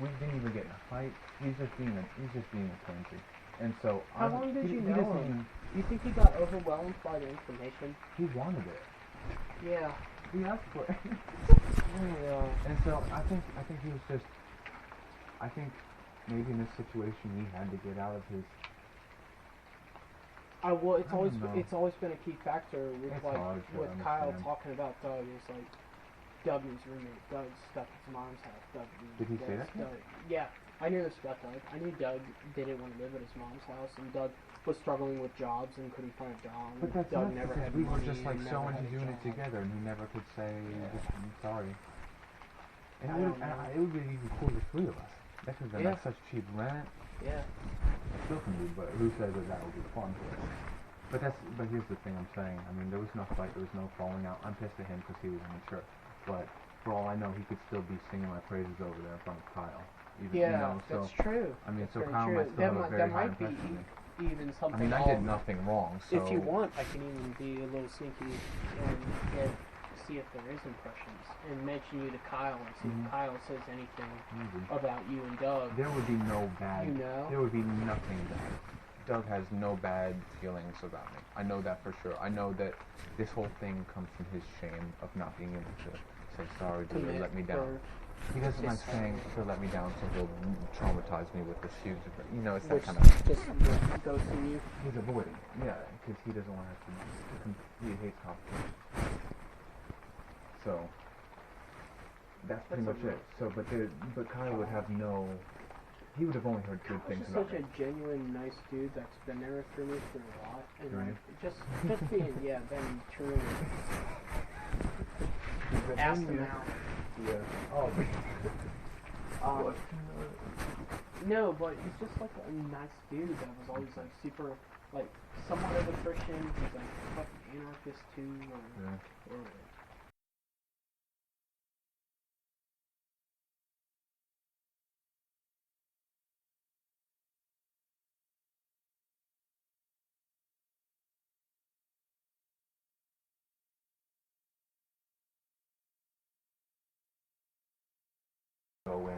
We didn't even get in a fight. He's just being a pansy. And so how long did you know him? You think he got overwhelmed by the information? He wanted it. Yeah. He asked for it. Yeah. And so I think he was just. I think maybe in this situation he had to get out of his. Well, it's always been a key factor with Kyle talking about Doug. It's like Doug needs a roommate. Doug's stuck at his mom's house. Doug needs. Did he say that? Yeah. I knew this about Doug. I knew Doug didn't want to live at his mom's house, and Doug was struggling with jobs and couldn't find a job. But that's Doug never had we money. We were just like so into doing it together, and he never could say, I'm sorry. And it would be even cool, the three of us. That could have been like such cheap rent. Yeah. It still can be, but who says that would be fun for us? But here's the thing I'm saying. I mean, there was no fight, there was no falling out. I'm pissed at him because he was immature. But for all I know, he could still be singing my praises over there in front of Kyle. Even, that's true. I mean, that's Kyle might still have a very high impression of me. Even something. I mean, I did nothing wrong. So if you want, I can even be a little sneaky and see if there is impressions and mention you to Kyle and see if Kyle says anything about you and Doug. There would be no bad. You know? There would be nothing bad. Doug has no bad feelings about me. I know that for sure. I know that this whole thing comes from his shame of not being able to say sorry, dude, or let me down. He doesn't like saying he'll let me down, so he'll traumatize me with this huge, it's that kind of. Just ghosting you. He's avoiding, because he doesn't want to have to. He hates conflict. So that's pretty much it. So, but Kyle would have no. He would have only heard good things about me. He's such a genuine, nice dude that's been there through me for a lot, and just being been true. Ask him out. Yeah. Oh. No, but he's just like a nice dude that was always like super, like somewhat of a Christian. He's like a fucking anarchist too, or go in,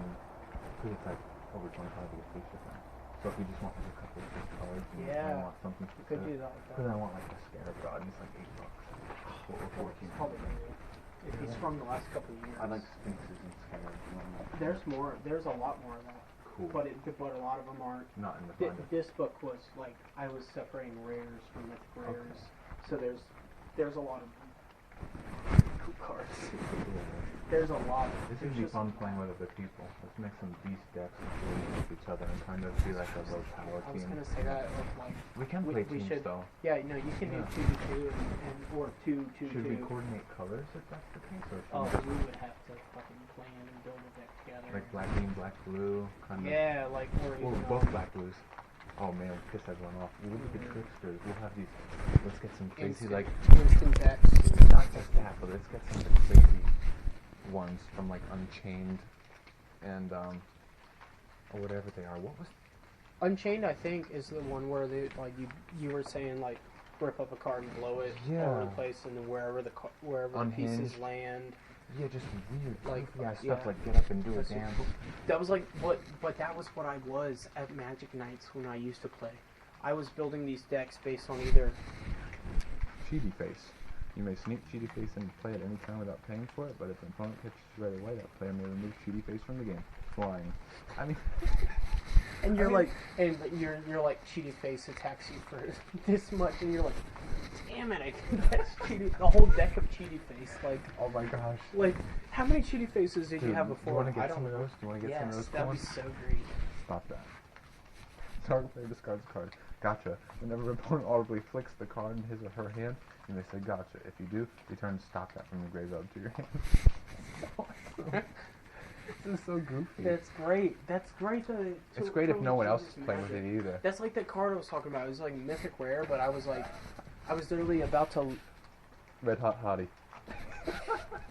because it's like over 25 to get free shipping. So if you just want like a couple of gift cards, and I want something you could do that. because I want like a scarab god, and it's like $8. Or 14. Probably if he's from the last couple of years. I like sphinxes and scarabs. There's more. There's a lot more of that. Cool. But a lot of them aren't. Not in the binder. This book was like I was separating rares from mythic rares, so there's a lot of cool cards. There's a lot. This would be fun playing with other people. Let's make some beast decks and play with each other and kind of be like a low power team. I was gonna say that like we can play teams though. Yeah, no, you can do 2v2 and or 2-2-2. Should we coordinate colors if that's the case, or we would have to fucking plan and build a deck together. like black green, black blue, kind of. Yeah, like or well, both black blues. Oh man, we'll piss everyone off. We'll be the tricksters. We'll have these. Let's get some crazy like instant decks. Not just that, but let's get some of the crazy ones from like Unchained and or whatever they are. What was Unchained? I think is the one where they like you were saying like rip up a card and blow it all over the place, and then wherever the pieces land. Yeah, just weird like stuff like get up and do a dance. That was like but that was what I was at Magic Nights when I used to play. I was building these decks based on either Cheaty Face. You may sneak Cheaty Face and play at any time without paying for it, but if an opponent catches you right away, that player may remove Cheaty Face from the game. Flying. I mean and you're like Cheaty Face attacks you for this much, and you're like, damn it, I can catch Cheaty, the whole deck of Cheaty Face, like, oh my gosh. Like, how many Cheaty Faces did you have before? Do you want to get some of those? Do you want to get some of those? Yes, that'd be so great. Stop that. Target player discards a card. Gotcha. Whenever an opponent audibly flicks the card in his or her hand, you may say gotcha. If you do, return stop that from your graveyard to your hand. This is so goofy. That's great. That's great it's great if no one else is playing with it either. That's like that card I was talking about. It was like mythic rare, but I was literally about to... Red Hot Hottie.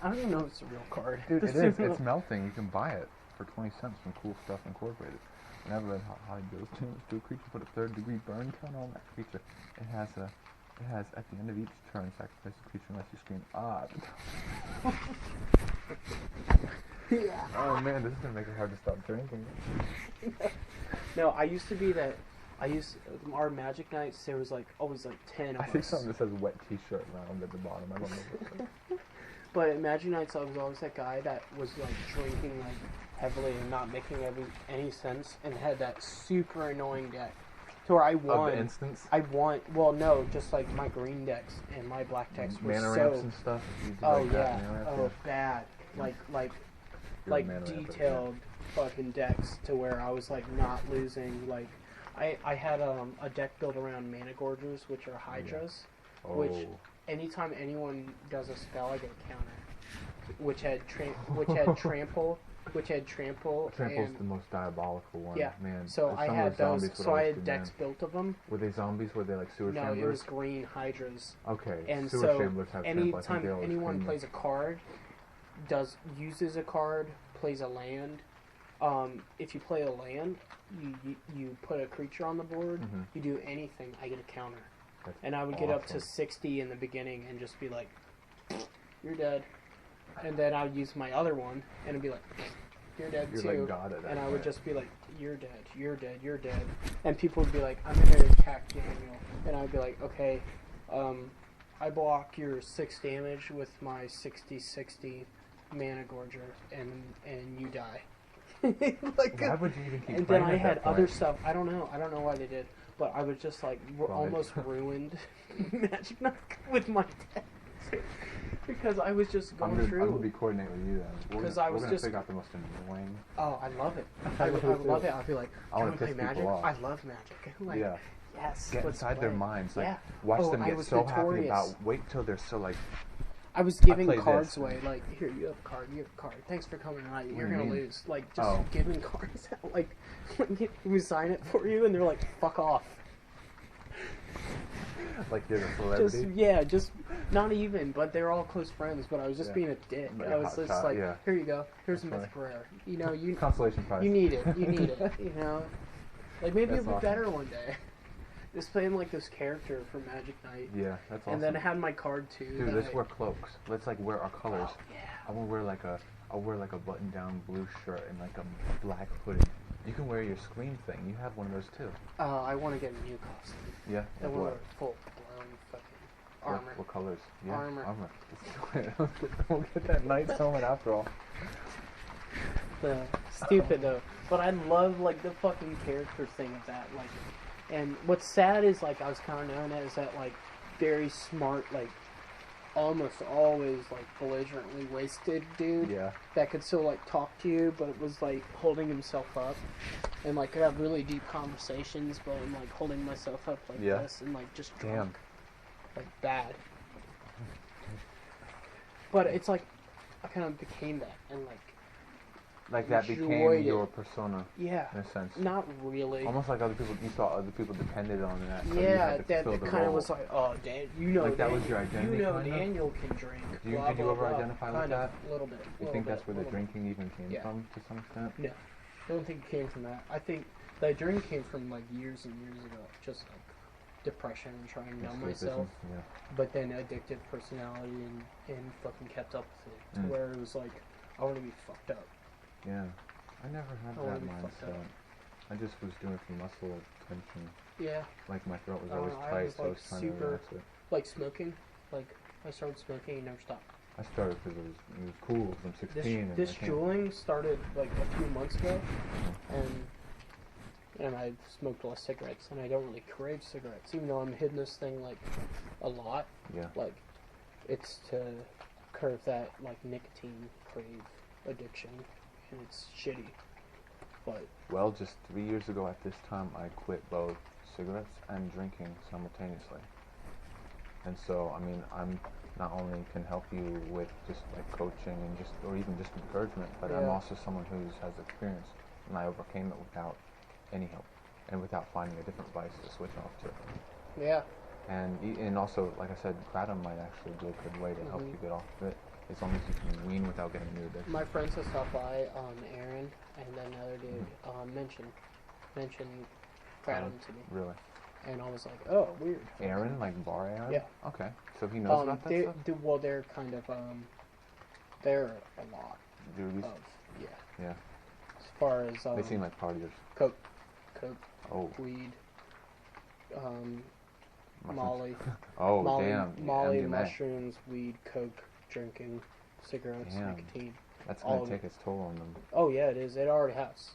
I don't even know if it's a real card. Dude, it is. It's melting. You can buy it for 20 cents from Cool Stuff Incorporated. Whenever Red Hot Hottie goes to a creature, put a 3rd degree burn count on that creature. It has at the end of each turn, sacrifice the creature unless you scream Yeah. Oh man, this is gonna make it hard to stop drinking. No, I used to be that. Our Magic Nights, there was like always like 10 of us. I think something that says wet t-shirt round at the bottom. I don't know. But at Magic Nights, I was always that guy that was like drinking like heavily and not making any sense, and had that super annoying deck. To where I won. Of the instance? I won. Well, no, just like my green decks and my black decks were mana so. ramps and stuff. Oh like yeah. That, oh bad. Like detailed fucking decks to where I was like not losing. Like I had a deck built around mana gorgers, which are hydras, which anytime anyone does a spell, I get a counter, which had trample. Trample's the most diabolical one. Yeah, man. So I had those. So I had decks built of them. Were they zombies? Were they like sewer shamblers? No, shamblers? it was green hydras. Okay. And sewer so shamblers have anytime anyone plays a card, uses a card, plays a land. If you play a land, you put a creature on the board. Mm-hmm. You do anything, I get a counter. That's and I would get up to 60 in the beginning and just be like, "You're dead." And then I would use my other one and it'd be like, "You're dead too." Like God at that and I point. would just be like, "You're dead. You're dead. You're dead." And people would be like, "I'm gonna attack Daniel," and I'd be like, "Okay, I block your 6 damage with my 60/60 mana gorger, and you die." Like, why would you even keep and playing then I had that other point? stuff. I don't know why they did, but I was just like almost ruined Magic Night with my deck because I was just going through. I'm gonna be coordinating with you then. Because we're gonna figure out the most annoying. Oh, I love it. I love it. I'll be like, "Do you want to play Magic?" Off. I love Magic. Like, yeah. Yes. Get inside their minds. Like, yeah. watch them get so notorious. happy about. Wait till they're so like. I was giving play cards this. away. Like, here, you have a card. You have a card. Thanks for coming tonight. You're do you gonna mean? lose. Like, just Oh. giving cards out. Like, we sign it for you, and they're like, fuck off. Like you're the celebrity. Just not even. But they're all close friends. But I was just being a dick. Like I a was hot just shot, like, yeah. here you go. Here's a That's mythic rare. You know, you Consolation prize. you need it. You need it. You know, like maybe That's it'll be awesome. better one day. Just playing like this character from Magic Night. Yeah, that's awesome. And then I had my card too. Dude, that let's I- wear cloaks. Let's like wear our colors. Oh, yeah. I'll wear like a button-down blue shirt and like a black hoodie. You can wear your Scream thing. You have one of those too. I want to get a new costume. Yeah. I Like want what? a full blown fucking armor. What colors? Yeah. Armor. We'll get that Night's Helmet after all. Stupid though, but I love like the fucking character thing of that. Like, and what's sad is like I was kind of known as that like very smart, like almost always like belligerently wasted dude. Yeah. That could still like talk to you, but it was like holding himself up, and like could have really deep conversations, but I'm like holding myself up like Yeah. this and like just Damn. drunk, like bad. But it's like I kind of became that, and like that enjoyed became it. your persona yeah, in a sense. not really. Almost like other people. You thought other people depended on that. So you Yeah, had to that fill the kind of role. was like, oh, Dan, you know, Like, that was Daniel- your identity, You know, kind of? Daniel can drink. Did you blah, ever blah, blah. identify with Kind of, that? A little bit. You think that's where the drinking even came Yeah. from to some extent? No, I don't think it came from that. I think the drink came from like years and years ago, just like depression and trying to numb myself. Yeah. But then addictive personality and fucking kept up with it to Mm. where it was like, I want to be fucked up. Yeah. I never had I wanna that be fucked mindset. up. I just was doing it for muscle tension. Yeah, Like my throat was I don't always know, I tight, was, so I was like, trying super- to relax it. like smoking. Like I started smoking and never stopped. I started because it was cool. 'Cause I'm 16. This and I can't- juuling started like a few months ago, and I smoked less cigarettes, and I don't really crave cigarettes, even though I'm hitting this thing like a lot. Yeah. Like, it's to curb that like nicotine crave addiction, and it's shitty. But Well, just 3 years ago at this time, I quit both cigarettes and drinking simultaneously. And so, I mean, I'm not only can help you with just like coaching and just, or even just encouragement, but I'm Yeah. also someone who has experience, and I overcame it without any help and without finding a different vice to switch off to. yeah, And also, like I said, kratom might actually be a good way to help Mhm. you get off of it, as long as you can wean without getting new addiction. my friends have stopped by, Aaron, and then another dude, mentioned kratom to me, Really? and I was like, oh, weird. Aaron, like bar Aaron? Yeah. Okay. So he knows about that they, stuff? well, they're kind of they're a lot Duties? of Yeah. as far as They seem like partiers. coke, Oh. weed, mushrooms. Molly, Oh, Molly, damn. Molly, MDMA. mushrooms, weed, coke, drinking, cigarettes, Damn. nicotine. That's all going of to take its toll on them. Oh yeah, it is. It already has.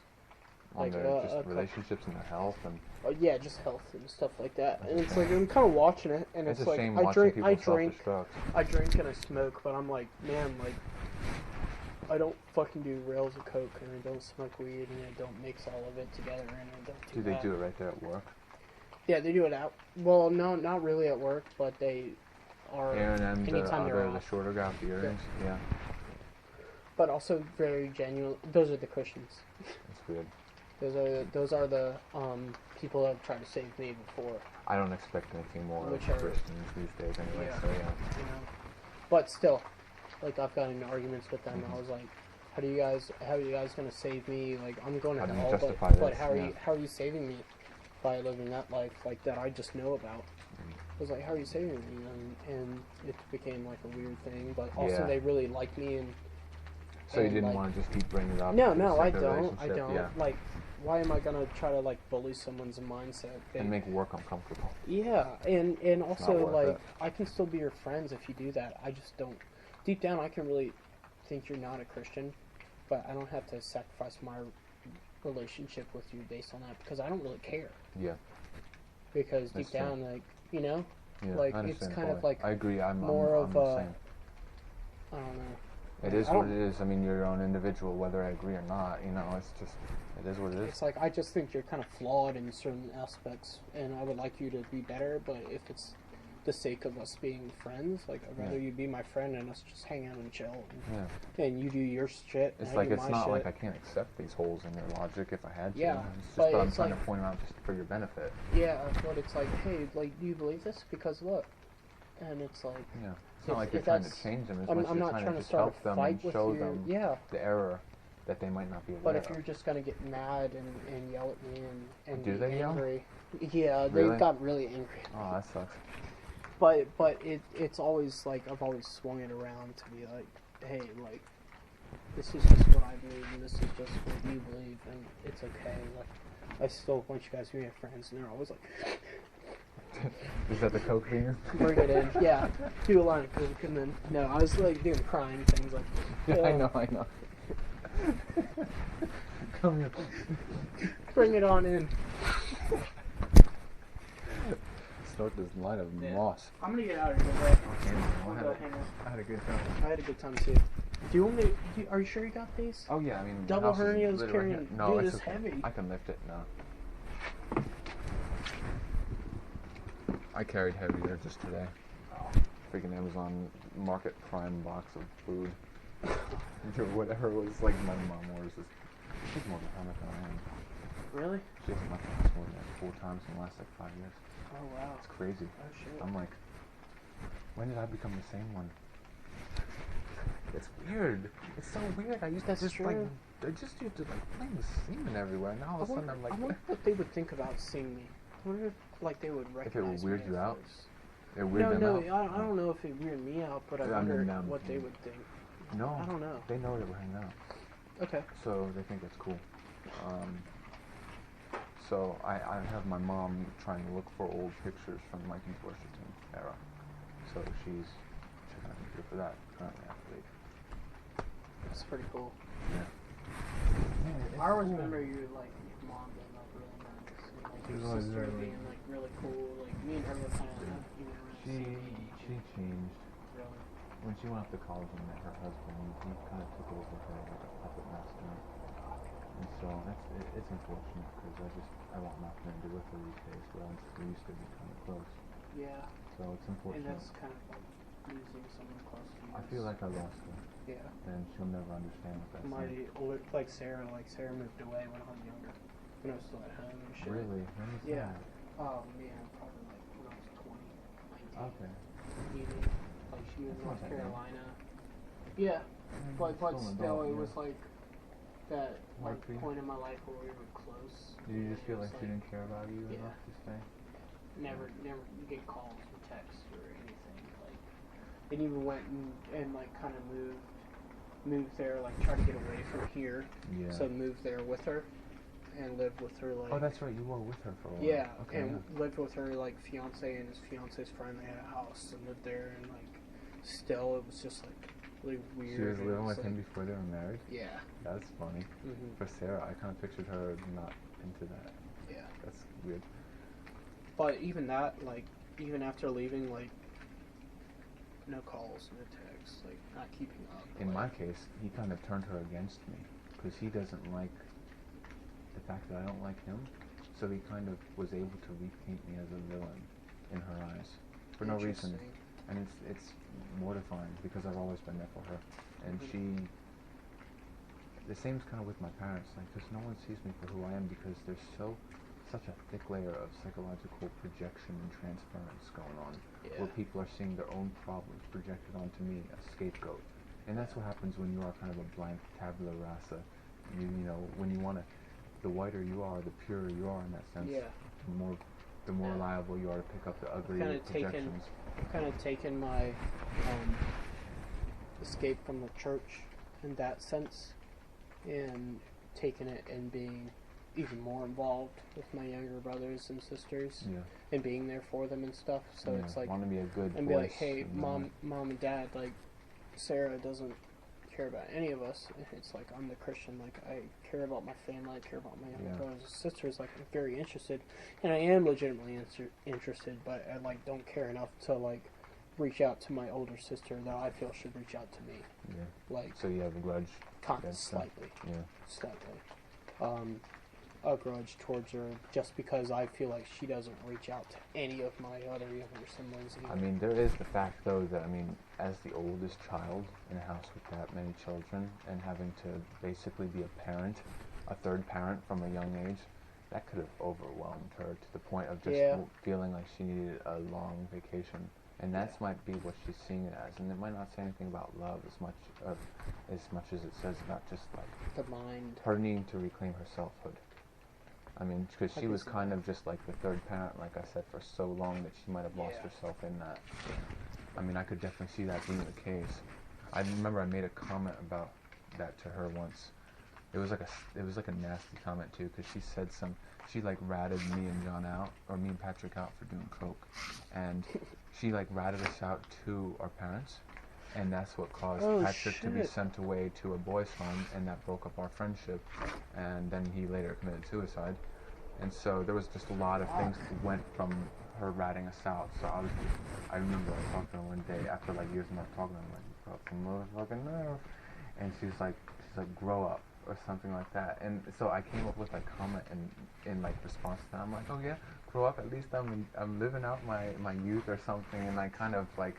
On Like, their just a couple- relationships and their health. And Yeah, just health and stuff like that. That's And a it's like shame. I'm kind of watching it, and it's it's a like shame I watching drink, people I drink, self-destruct. I drink and I smoke, but I'm like, man, like I don't fucking do rails of coke, and I don't smoke weed, and I don't mix all of it together, and I don't do Do they that. do it right there at work? Yeah, they do it out. Well, no, not really at work, but they are. Aaron and the anytime they're other, the off. shorter guy with the earrings? Yeah. But also very genuine. Those are the Christians. That's weird. Those are the people that have tried to save me before. I don't expect anything more of Which are- Christians these days anyway, Yeah. so yeah. You know, but still, like I've gotten in arguments with them. Mhm. I was like, how are you guys gonna save me? Like I'm going to How do you hell, justify but this? how are Yeah. how are you saving me by living that life like that I just know about? Mhm. I was like, how are you saving me? And it became like a weird thing. But also Yeah. they really liked me and. So you and, didn't like- want to just keep bringing it up? No, for the no, sake I of the don't. I relationship? don't. Yeah. Like, why am I gonna try to like bully someone's mindset? And make work uncomfortable. Yeah, and also worth like it. I can still be your friends if you do that. I just don't. Deep down, I can really think you're not a Christian, but I don't have to sacrifice my relationship with you based on that because I don't really care. Yeah. Because That's deep down, like you know, Yeah. Like, I it's understand kind of fully. like I agree. I'm more I'm of the a- same. I don't know. It is I what don't- it is. I mean, you're your own individual, whether I agree or not. You know, it's just, it is what it is. It's like I just think you're kind of flawed in certain aspects, and I would like you to be better. But if it's the sake of us being friends. Like, I'd rather you be my friend and us just hang out and chill. And you do your shit. It's like, it's not like I can't accept these holes in your logic if I had to. Yeah, It's just but that I'm it's trying like, to point them out just for your benefit. Yeah, but it's like, hey, like, do you believe this? Because look. And it's like... Yeah. It's not like you're trying to change them as much as I'm you're not trying to start help a them fight and show with you. them Yeah. the error that they might not be aware But of. if you're just gonna get mad and yell at me and Do be they yell? angry, yeah, Really? they got really angry. Oh, that sucks. But it's always like I've always swung it around to be like, hey, like this is just what I believe and this is just what you believe and it's okay. Like I still want you guys to be my friends and they're always like, Is that the coke beer? bring it in, yeah, do a line of coke and then no, I was like doing crying things like, Yeah, I know. Come here. Bring it on in. Snort this line of moss. I'm gonna get out of here, bro. I had a good time. I had a good time too. Do you want me? Are you sure you got these? Oh yeah, I mean Double the house is hernias literally carrying. right here. No, Dude, it's it's okay. heavy. I can lift it now. I carried heavier just today. Freaking Amazon Market Prime box of food. Or whatever it was, like my mom orders this. She's more than how I am. Really? She hasn't left the house more than like 4 times in the last like 5 years. Oh wow. It's crazy. Oh shit. I'm like, when did I become the same one? It's weird. It's so weird. I used to just like, I just used to like blame the semen everywhere. Now all of a sudden I'm like, I wonder what they would think about seeing me. I wonder if like they would recognize if it would weird me you at out. first. It weird them out. I don't know if it weirded me out, but I wonder what they would think. No, I don't know. They know that we're hanging out. Okay. So they think it's cool. So I have my mom trying to look for old pictures from my consortium era. So she's checking out the computer for that currently, I believe. That's pretty cool. Yeah. I always remember you like your mom being like really nice, and like your sister being like really cool. Like me and her were kind of like, you know, She changed. Really? When she went off to college and met her husband, he kind of took over her like a puppet master. And so it's unfortunate because I want nothing to do with her these days, but we used to be kind of close. Yeah. So it's unfortunate. And that's kind of like losing someone close to you. I feel like I lost her. Yeah. And she'll never understand what that's like. Like Sarah moved away when I was younger, when I was still at home and shit. Really? When was Yeah. that? Oh man, probably like when I was 20, 19. Okay. Even, like she was in That's North not that bad. Carolina. Yeah. But still, it was like that like Hard for you? point in my life where we were close. Did you just and feel it like was she didn't care about you Yeah. enough to stay? Never get calls or texts or anything. Like, and even went and like kind of moved there, like try to get away from here. Yeah. So moved there with her and lived with her like. Oh, that's right. You were with her for a while. Yeah, Okay. and lived with her like fiance and his fiance's friend. They had a house and lived there, and like still it was just like really weird. She was and living it with like, him before they were married? Yeah. That's funny. Mhm. For Sarah, I kind of pictured her not into that. Yeah. That's weird. But even that, like, even after leaving, like, no calls, no texts, like, not keeping up. In like, my case, he kind of turned her against me because he doesn't like the fact that I don't like him. So he kind of was able to repaint me as a villain in her eyes for no reason. Interesting. And it's mortifying because I've always been there for her. And Mhm. the same's kind of with my parents, like, because no one sees me for who I am because there's such a thick layer of psychological projection and transference going on, Yeah. where people are seeing their own problems projected onto me, a scapegoat. And that's what happens when you are kind of a blank tabula rasa. You know, when you want to, the whiter you are, the purer you are in that sense, Yeah. the more liable you are to pick up the ugly Kinda projections. kind of taken my escape from the church in that sense, and taking it and being even more involved with my younger brothers and sisters, Yeah. and being there for them and stuff. So Yeah, it's like, want to be a good and voice be like, hey, and mom and dad, like, Sarah doesn't care about any of us. It's like, I'm the Christian, like, I care about my family, I care about my younger Yeah. brothers and sisters, like, I'm very interested, and I am legitimately interested, but I, like, don't care enough to, like, reach out to my older sister that I feel should reach out to me. Yeah. Like, So you have a grudge against them? slightly. Yeah. Slightly. a grudge towards her just because I feel like she doesn't reach out to any of my other younger siblings either. I mean, there is the fact, though, that, I mean, as the oldest child in a house with that many children and having to basically be a parent, a third parent from a young age, that could have overwhelmed her to the point of just feeling like she needed a long vacation. And that might be what she's seeing it as. And it might not say anything about love as much as it says about just, like, the mind. her needing to reclaim her selfhood. I mean, because she was kind of just like the third parent, like I said, for so long that she might have lost herself in that. I mean, I could definitely see that being the case. I remember I made a comment about that to her once. It was like a nasty comment too, because she like ratted me and John out, or me and Patrick out for doing coke, and she like ratted us out to our parents, and that's what caused Patrick to be sent away to a boys' home, and that broke up our friendship, and then he later committed suicide. And so there was just a lot of things that went from her ratting us out. So I remember I talked to her one day after like years of not talking to her, like, you got some motherfucking nerve, and she's like, grow up, or something like that. And so I came up with a comment in like response to that. I'm like, oh yeah, grow up, at least I'm living out my youth or something. And I kind of like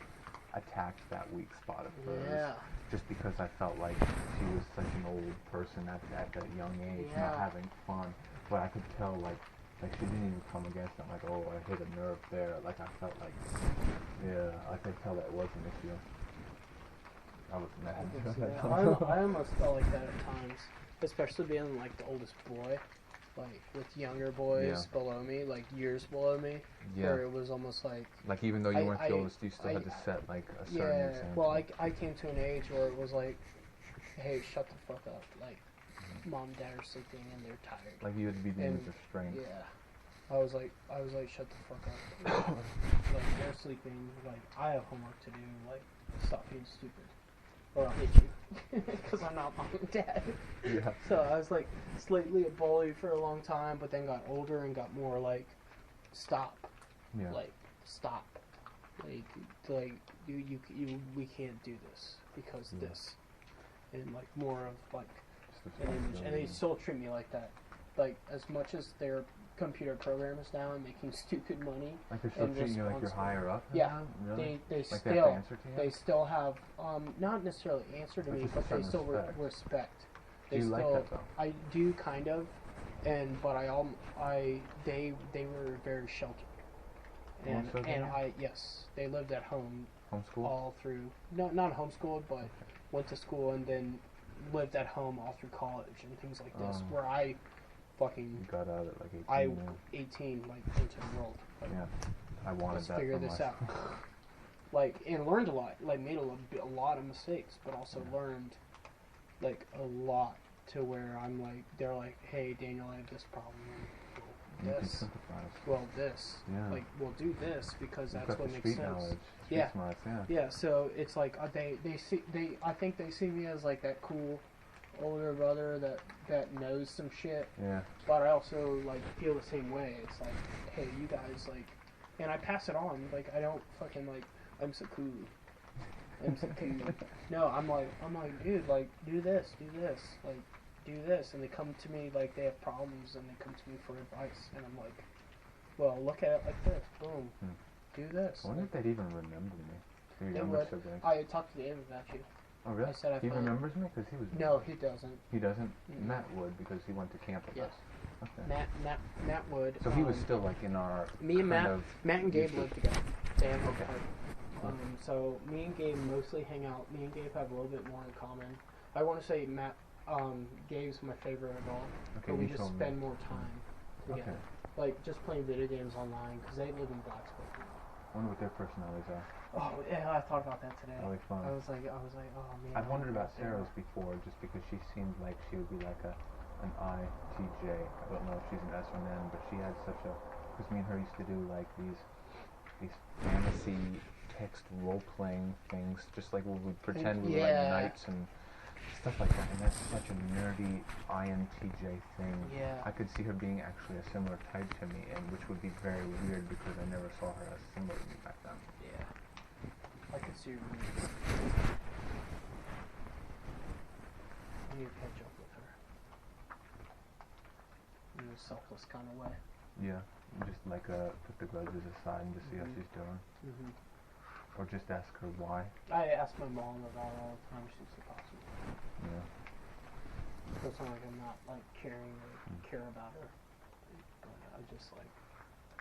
attacked that weak spot of hers, just because I felt like she was such an old person at that young age, not having fun. But I could tell like she didn't even come against it. I'm like, oh, I hit a nerve there. Like I felt like, I could tell that was an issue. I was mad. I almost felt like that at times, especially being like the oldest boy, like with younger boys below me, like years below me, where it was almost like even though you weren't the oldest, you still had to set like a certain example. Well, I came to an age where it was like, hey, shut the fuck up, like mom and dad are sleeping and they're tired. Like you had to be the image of strength. Yeah. I was like, shut the fuck up. Like they're sleeping. Like I have homework to do. Like stop being stupid, or I'll hit you, because I'm not mom and dad. Yeah. So I was like slightly a bully for a long time, but then got older and got more like, stop. Yeah. Like stop. Like you we can't do this because this, and like more of like an image, and they still treat me like that. Like as much as they're computer programmers now and making stupid money. Like they're still treating you like you're higher up? Yeah. Really? They like still they have to answer to you? They still have not necessarily answer to me, but they still respect. Do you like that though? I do kind of, but they were very sheltered. And they lived at home. Homeschooled? All through not homeschooled, but went to school and then lived at home all through college and things like this, where I fucking got out at like 18 like into the world. Like, I wanted let's that. Figure this out. Like, and learned a lot. Like made a lot of mistakes, but also learned like a lot to where I'm like, they're like, hey Daniel, I have this problem. This. Well, this. Yeah. Like, we'll do this because that's what makes sense. Knowledge. Smarts, Yeah. So it's like I think they see me as like that cool older brother that knows some shit. Yeah. But I also like feel the same way. It's like, hey, you guys like, and I pass it on. Like I don't fucking like, I'm so cool. I'm so cool. No, I'm like, dude, like do this, like do this, and they come to me like they have problems and they come to me for advice, and I'm like, well, look at it like this, boom, do this. I wonder if they'd even remember me. Your younger siblings. I talked to David about you. Oh really? I said he remembers me because he was. No, he doesn't. He doesn't. Mm-hmm. Matt would because he went to camp with us. Okay. Matt would. So he was still like in our. Me and Matt and Gabe lived together. Okay. So me and Gabe mostly hang out. Me and Gabe have a little bit more in common. I want to say Gabe's my favorite of all. Okay, but we just spend more time together. Okay. Like just playing video games online because they live in Blacksburg. I wonder what their personalities are. Oh yeah, I thought about that today. Probably fun. I was like, oh man. I've wondered about Sarah's before, just because she seemed like she would be like an ITJ. I don't know if she's an S or an N, but she had such a. Because me and her used to do like these fantasy text role playing things, just like we would pretend we were like knights and stuff like that. And that's such a nerdy INTJ thing. Yeah. I could see her being actually a similar type to me, and which would be very weird because I never saw her as similar to me back then. Yeah. I could see her. I need to catch up with her. a selfless kind of way. Yeah, just like put the grudges aside and just see how she's doing. Or just ask her why. I ask my mom about it all the time. She's impossible. Yeah. It's not like I'm not like caring or care about her. But I just like,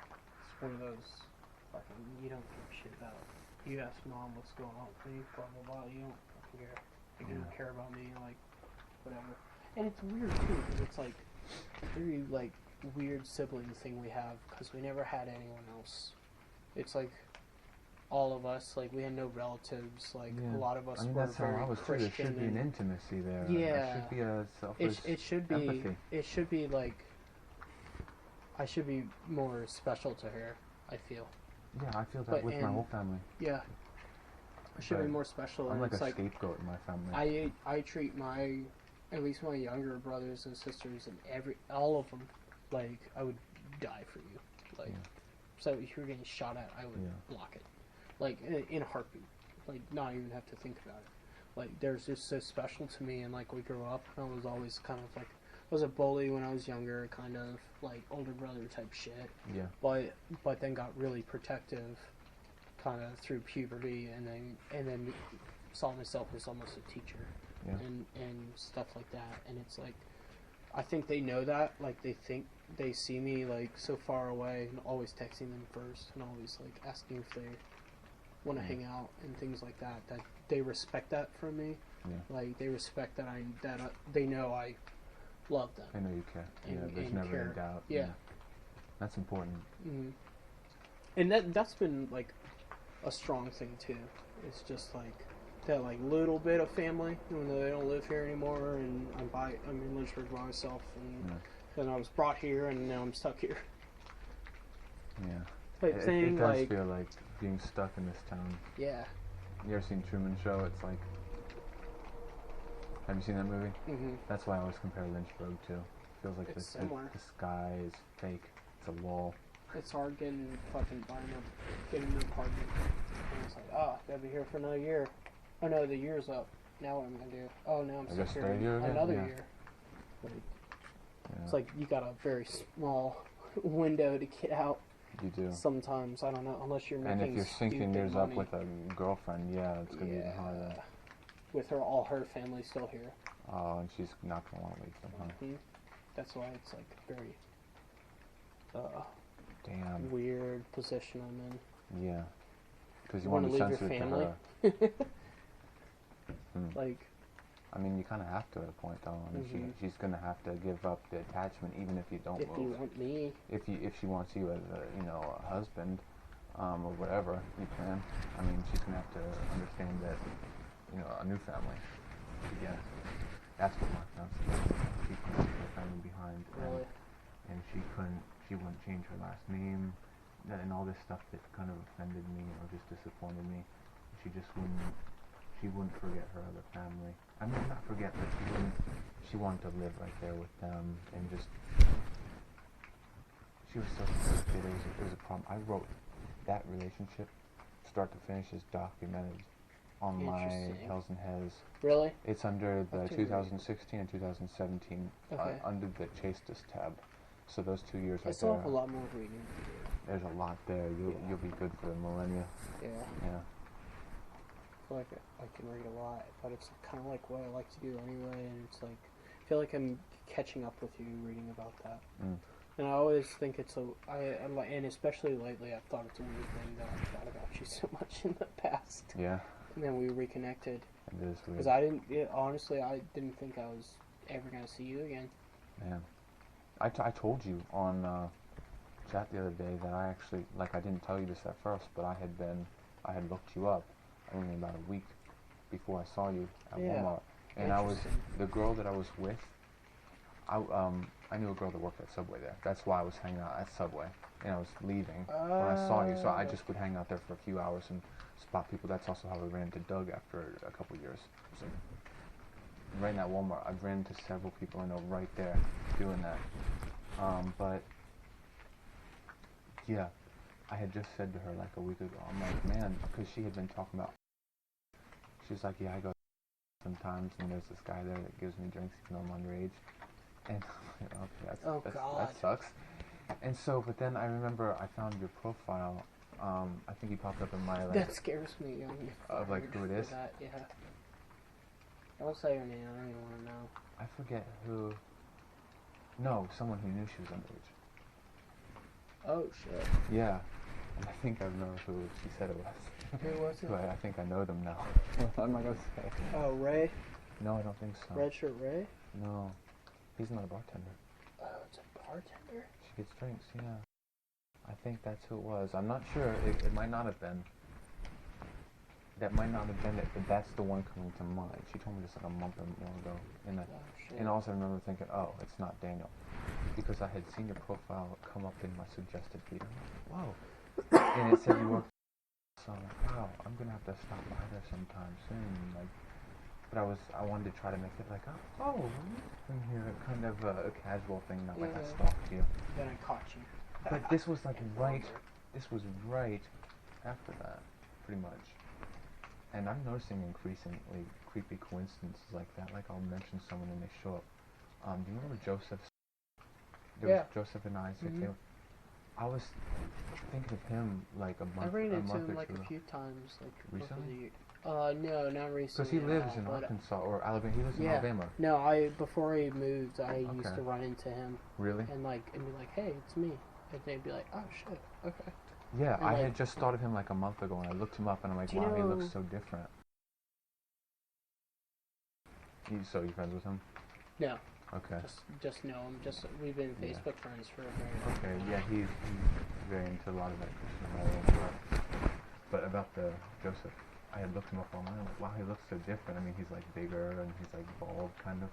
it's one of those fucking, you don't give a shit about. You ask mom what's going on with me, blah blah blah. You don't fucking care. Like, you don't care about me, like whatever. And it's weird too, because it's like very like weird sibling thing we have, because we never had anyone else. It's like all of us, like we had no relatives. Like a lot of us were very Christian. There should be an intimacy there. Yeah, there should be a selfless it should be empathy. It should be like I should be more special to her, I feel. Yeah, I feel that with my whole family. Yeah, I should be more special. I'm and like it's a scapegoat in my family. I treat at least my younger brothers and sisters and all of them like I would die for you. Like, so if you were getting shot at, I would block it. Like in a heartbeat. Like not even have to think about it. Like there's just so special to me, and like we grew up, I was always kind of like, I was a bully when I was younger, kind of like older brother type shit. Yeah. But then got really protective, kind of through puberty, and then saw myself as almost a teacher, and stuff like that. And it's like, I think they know that. Like they think they see me like so far away, and always texting them first, and always like asking if they want to hang out and things like that. That they respect that from me. Yeah. Like they respect that they know I love them. I know you care. There's never care. a doubt. Yeah. That's important. Mm-hmm. And that's been like a strong thing too. It's just like that like little bit of family, even though they don't live here anymore, and I'm in Lynchburg by myself, and then I was brought here, and now I'm stuck here. Yeah. It does feel like being stuck in this town. Yeah. You ever seen Truman Show? It's like, have you seen that movie? Mm-hmm. That's why I always compare Lynchburg to. Feels like the sky is fake. It's a wall. It's hard getting fucking getting an apartment. And it's like, gotta be here for another year. Oh no, the year's up. Now what am I gonna do? Oh, now I'm stuck here another year. Like, it's like you got a very small window to get out. You do. Sometimes, I don't know, unless you're making and if you're syncing yours up with a girlfriend, it's gonna be even harder. With all her family still here. Oh, and she's not gonna want to leave them, huh? Mm-hmm. That's why it's like a very damn weird position I'm in. Yeah, because you want to leave your family. Like, I mean, you kind of have to at a point, though. I mean, she's gonna have to give up the attachment, even if you don't. If you want me. If she wants you as a husband, or whatever, you can. I mean, she's gonna have to understand that, a new family. Yeah, that's what my fiance did. She couldn't leave her family behind, really? and she wouldn't change her last name, and all this stuff that kind of offended me or just disappointed me. She just wouldn't. She wouldn't forget her other family. I mean, not forget, but she wanted to live right there with them, and just, she was so conflicted. It was a problem. I wrote that relationship, start to finish, is documented on my Hells and Hez. Really? It's under the 2016 and 2017, under the Chastest tab. So those 2 years right there. I still have a lot more reading to do. There's a lot there. You'll be good for the millennia. Yeah. Yeah. I feel like I can read a lot, but it's kind of like what I like to do anyway, and it's like, I feel like I'm catching up with you reading about that. And I always think it's and especially lately, I've thought it's a weird thing that I've thought about you so much in the past. Yeah. And then we reconnected. It is weird. Because honestly, I didn't think I was ever going to see you again. Yeah. I told you on chat the other day that I actually, I didn't tell you this at first, but I had looked you up only about a week before I saw you at Walmart. And the girl that I was with, I knew a girl that worked at Subway there. That's why I was hanging out at Subway. And I was leaving when I saw you, so I just would hang out there for a few hours and spot people. That's also how I ran into Doug after a couple years. So right at Walmart, I've ran into several people I know right there doing that. But yeah, I had just said to her like a week ago, I'm like, man, because she had been talking about, she was like, yeah, I go sometimes and there's this guy there that gives me drinks even though I'm underage. And okay, God. that sucks. And so, but then I remember I found your profile. I think you popped up in my like. That scares me. Of like who it is. That, yeah. Don't say her name. I don't even want to know. I forget who. No, someone who knew she was underage. Oh shit. Yeah, and I think I know who she said it was. Who was it? But I think I know them now. I'm not gonna say. Oh, Ray. No, I don't think so. Red shirt Ray. No, he's not a bartender. Oh, it's a bartender. She gets drinks. Yeah. I think that's who it was. I'm not sure. It might not have been. That might not have been it, but that's the one coming to mind. She told me this like a month or more ago. And also I remember thinking, oh, it's not Daniel. Because I had seen your profile come up in my suggested feed. I'm like, whoa. And it said you worked. So I'm like, wow, I'm going to have to stop by there sometime soon. Like, but I wanted to try to make it like, oh, I'm here. Kind of a casual thing, not like I stalked you. Then I caught you. But this was like this was right after that, pretty much. And I'm noticing increasingly creepy coincidences like that. Like I'll mention someone and they show up. Do you remember Joseph? There was Joseph and Isaac. Mm-hmm. I was thinking of him like a month. I ran into him like a few times, like recently. No, not recently. Because he lives in Arkansas or Alabama. He lives in Alabama. No, before he moved, I used to run into him. Really? And be like, hey, it's me. And they'd be like, oh shit, okay. Yeah, and I had just thought of him like a month ago, and I looked him up, and I'm like, wow, he looks so different. So you friends with him? No. Okay. Just know him. We've been Facebook friends for a very long time. Okay, yeah, he's very into a lot of that Christian stuff. But about the Joseph, I had looked him up online. I'm like, wow, he looks so different. I mean, he's like bigger and he's like bald, kind of.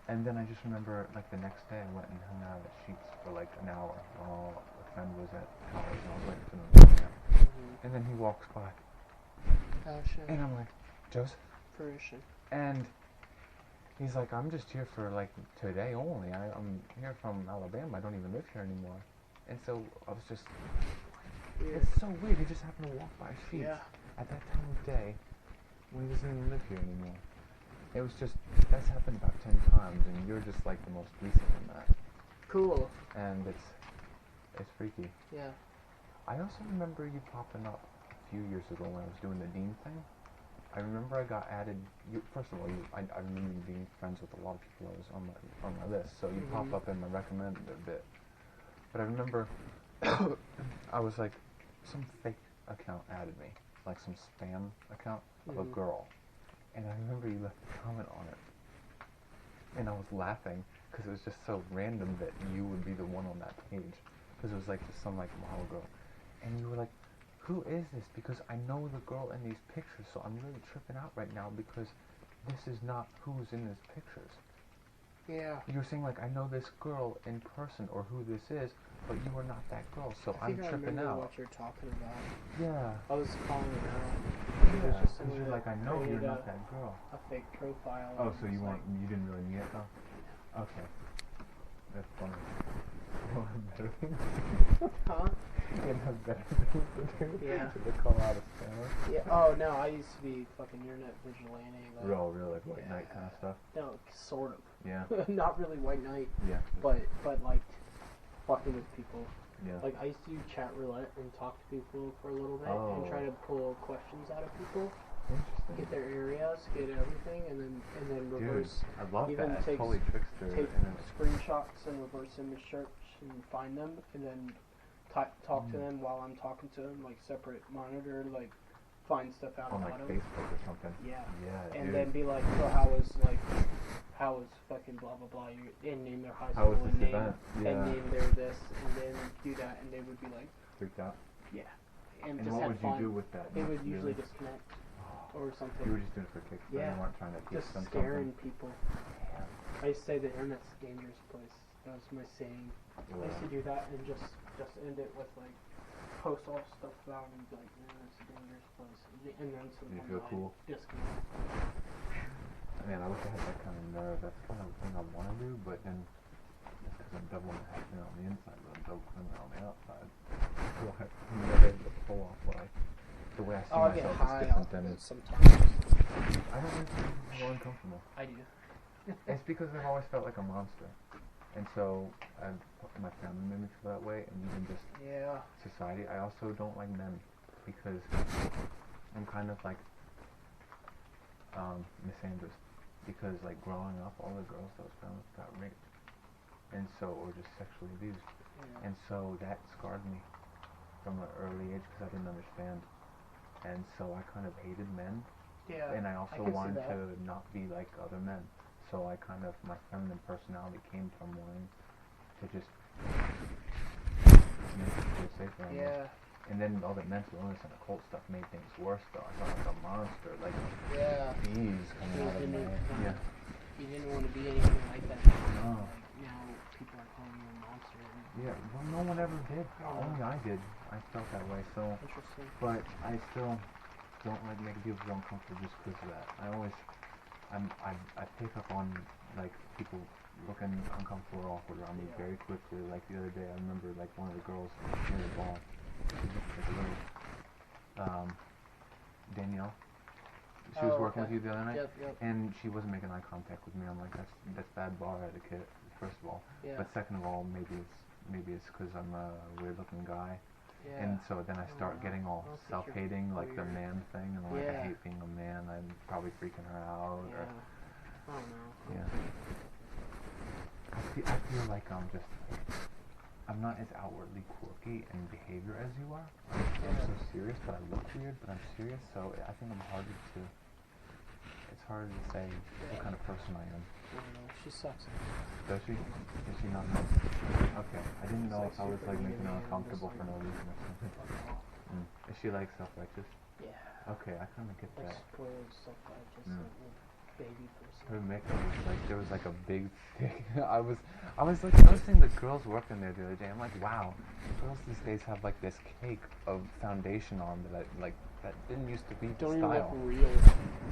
And then I just remember, like the next day, I went and hung out at Sheets for like an hour while a friend was at college, and I was waiting for them to come out. And then he walks by. Oh shit. And I'm like, Joseph? Fruition. And he's like, I'm just here for like today only. I'm here from Alabama. I don't even live here anymore. And so I was just, it's so weird. He just happened to walk by Sheets at that time of day when he doesn't even live here anymore. It was just, that's happened about 10 times, and you're just like the most recent in that. Cool. And it's freaky. Yeah. I also remember you popping up a few years ago when I was doing the Dean thing. I remember I got added. First of all, I remember you being friends with a lot of people that was on my list, so you pop up in my recommended a bit. But I remember I was like, some fake account added me, like some spam account of a girl. And I remember you left a comment on it. And I was laughing because it was just so random that you would be the one on that page. Because it was like just some like model girl. And you were like, who is this? Because I know the girl in these pictures, so I'm really tripping out right now because this is not who's in these pictures. Yeah. You were saying like, I know this girl in person or who this is, but you are not that girl, so I'm tripping out. What you're talking about. Yeah. I was calling her out. Yeah, because you're like, I know you're not that girl. A fake profile. Oh, so you didn't really meet it though? Okay. That's funny. You'll have better things to do. Huh? You'll have better things to do. Yeah. To call out a spammer. Yeah. Oh no, I used to be fucking internet vigilante. Really, like white knight kind of stuff. No, sort of. Yeah. Not really white knight. Yeah. But like fucking with people. Yeah. Like I used to do chat roulette and talk to people for a little bit and try to pull questions out of people. Interesting. Get their areas, get everything, and then reverse. Dude, I love even that. Take trickster. Screenshots and reverse image search and find them, and then talk to them while I'm talking to them, like separate monitor, like find stuff out on about like them. Facebook or something. Yeah. Yeah. And dude. then be like, so how was fucking blah blah blah, and name their high school and name their this, and then do that, and they would be like freaked out. Yeah. And just what have would fun. you do with that? They would usually disconnect. Or something. You were just doing it for kicks, yeah. You weren't trying to teach them something. Just scaring people. Yeah. I used to say the internet's a dangerous place. That was my saying. Yeah. I used to do that and just end it with like post all stuff about and be like, it's a dangerous place. And then sometimes you feel cool? Disconnect. Man, I wish I had that kind of nerve. That's kind of the thing I want to do, but then that's because I'm double acting on the inside, but I'm double criminal on the outside. So I'm never able to pull off like the way I see myself is different than sometimes. I don't think it's more uncomfortable. I do. It's because I've always felt like a monster, and so my family made me feel that way, and even just society. I also don't like men because I'm kind of like Miss Andrews, because like growing up, all the girls that was found with got raped, and so or just sexually abused, and so that scarred me from an early age because I didn't understand, and so I kind of hated men. Yeah, and I also wanted to not be like other men. So I kind of, my feminine personality came from wanting to just make it feel safer. Yeah. And then all that mental illness and occult stuff made things worse though. I felt like a monster, like bees coming out of my head. You didn't want to be anything like that. No. Like now people are calling you a monster. Yeah, well no one ever did. Only I did. I felt that way, so. Interesting. But I still don't like making people feel uncomfortable just because of that. I pick up on like people looking uncomfortable or awkward around me very quickly. Like the other day, I remember like one of the girls near the bar, she looked like a little Danielle. She was working with you the other night, and she wasn't making eye contact with me. I'm like, that's bad bar etiquette, first of all. But second of all, maybe it's because I'm a weird looking guy. And so then I start getting all self-hating, like the man thing, and like I hate being a man. I'm probably freaking her out. Or, I don't know. Yeah. I feel like I'm not as outwardly quirky in behavior as you are. I'm so serious, but I look weird, but I'm serious. So I think it's harder to say what kind of person I am. I don't know. She sucks. Does she? Is she not nice? Okay. I didn't know if I was like making her uncomfortable for no reason or something. Is she like self-righteous? Yeah. Okay, I kind of get that. Spoiled, self-righteous, baby person. Her makeup was like, there was like a big thing. I was like noticing the girls working there the other day. I'm like, wow, girls these days have like this cake of foundation on that that didn't used to be the style. Don't even look real.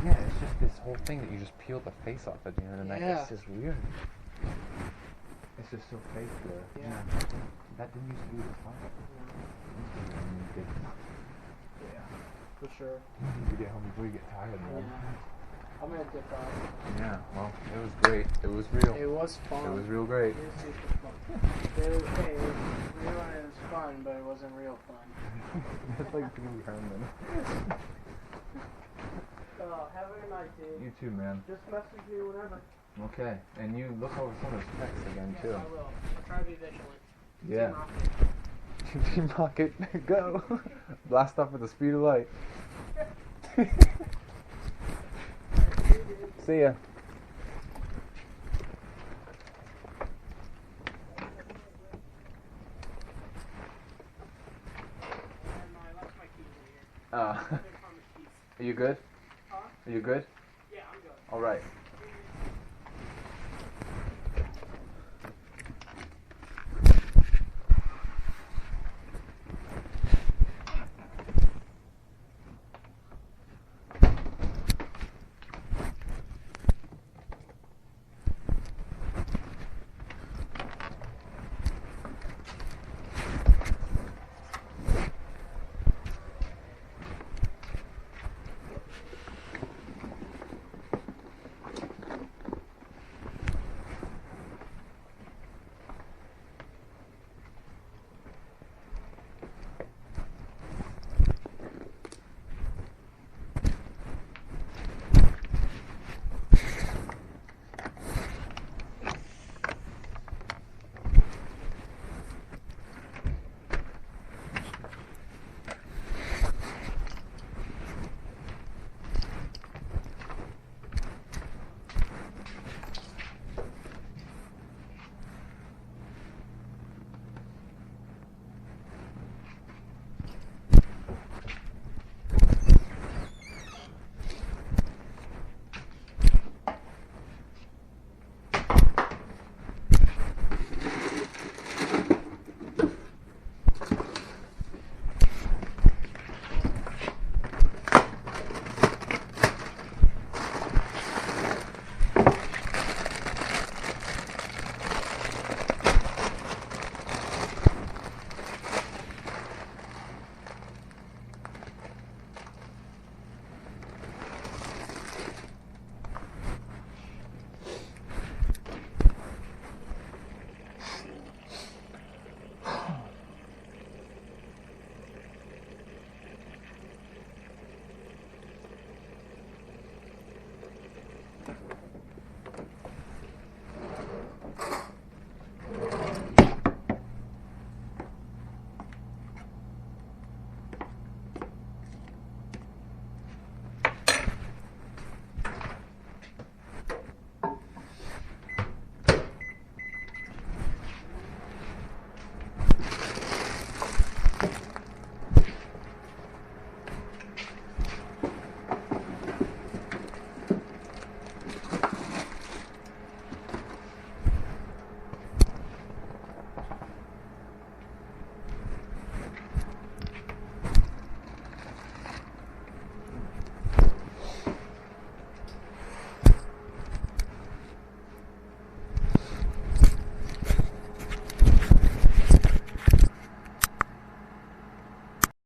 Yeah, it's just this whole thing that you just peel the face off at the end of the night. It's just weird. It's just so fake there. Yeah. That didn't used to be the style. Yeah, for sure. You get home before you get tired, man. I'm gonna dip out. Yeah, well, it was great. It was real. It was fun. It was real great. It was super fun. It was real and it was fun, but it wasn't real fun. That's like Pee-wee Herman. Have a good night, dude. You too, man. Just message me whenever. Okay, and you look over some of those texts again, too. Yes, I will. I'll try to be vigilant. Yeah. Team Rocket, go! Blast off at the speed of light. See ya. Are you good? Huh? Are you good? Yeah, I'm good. All right.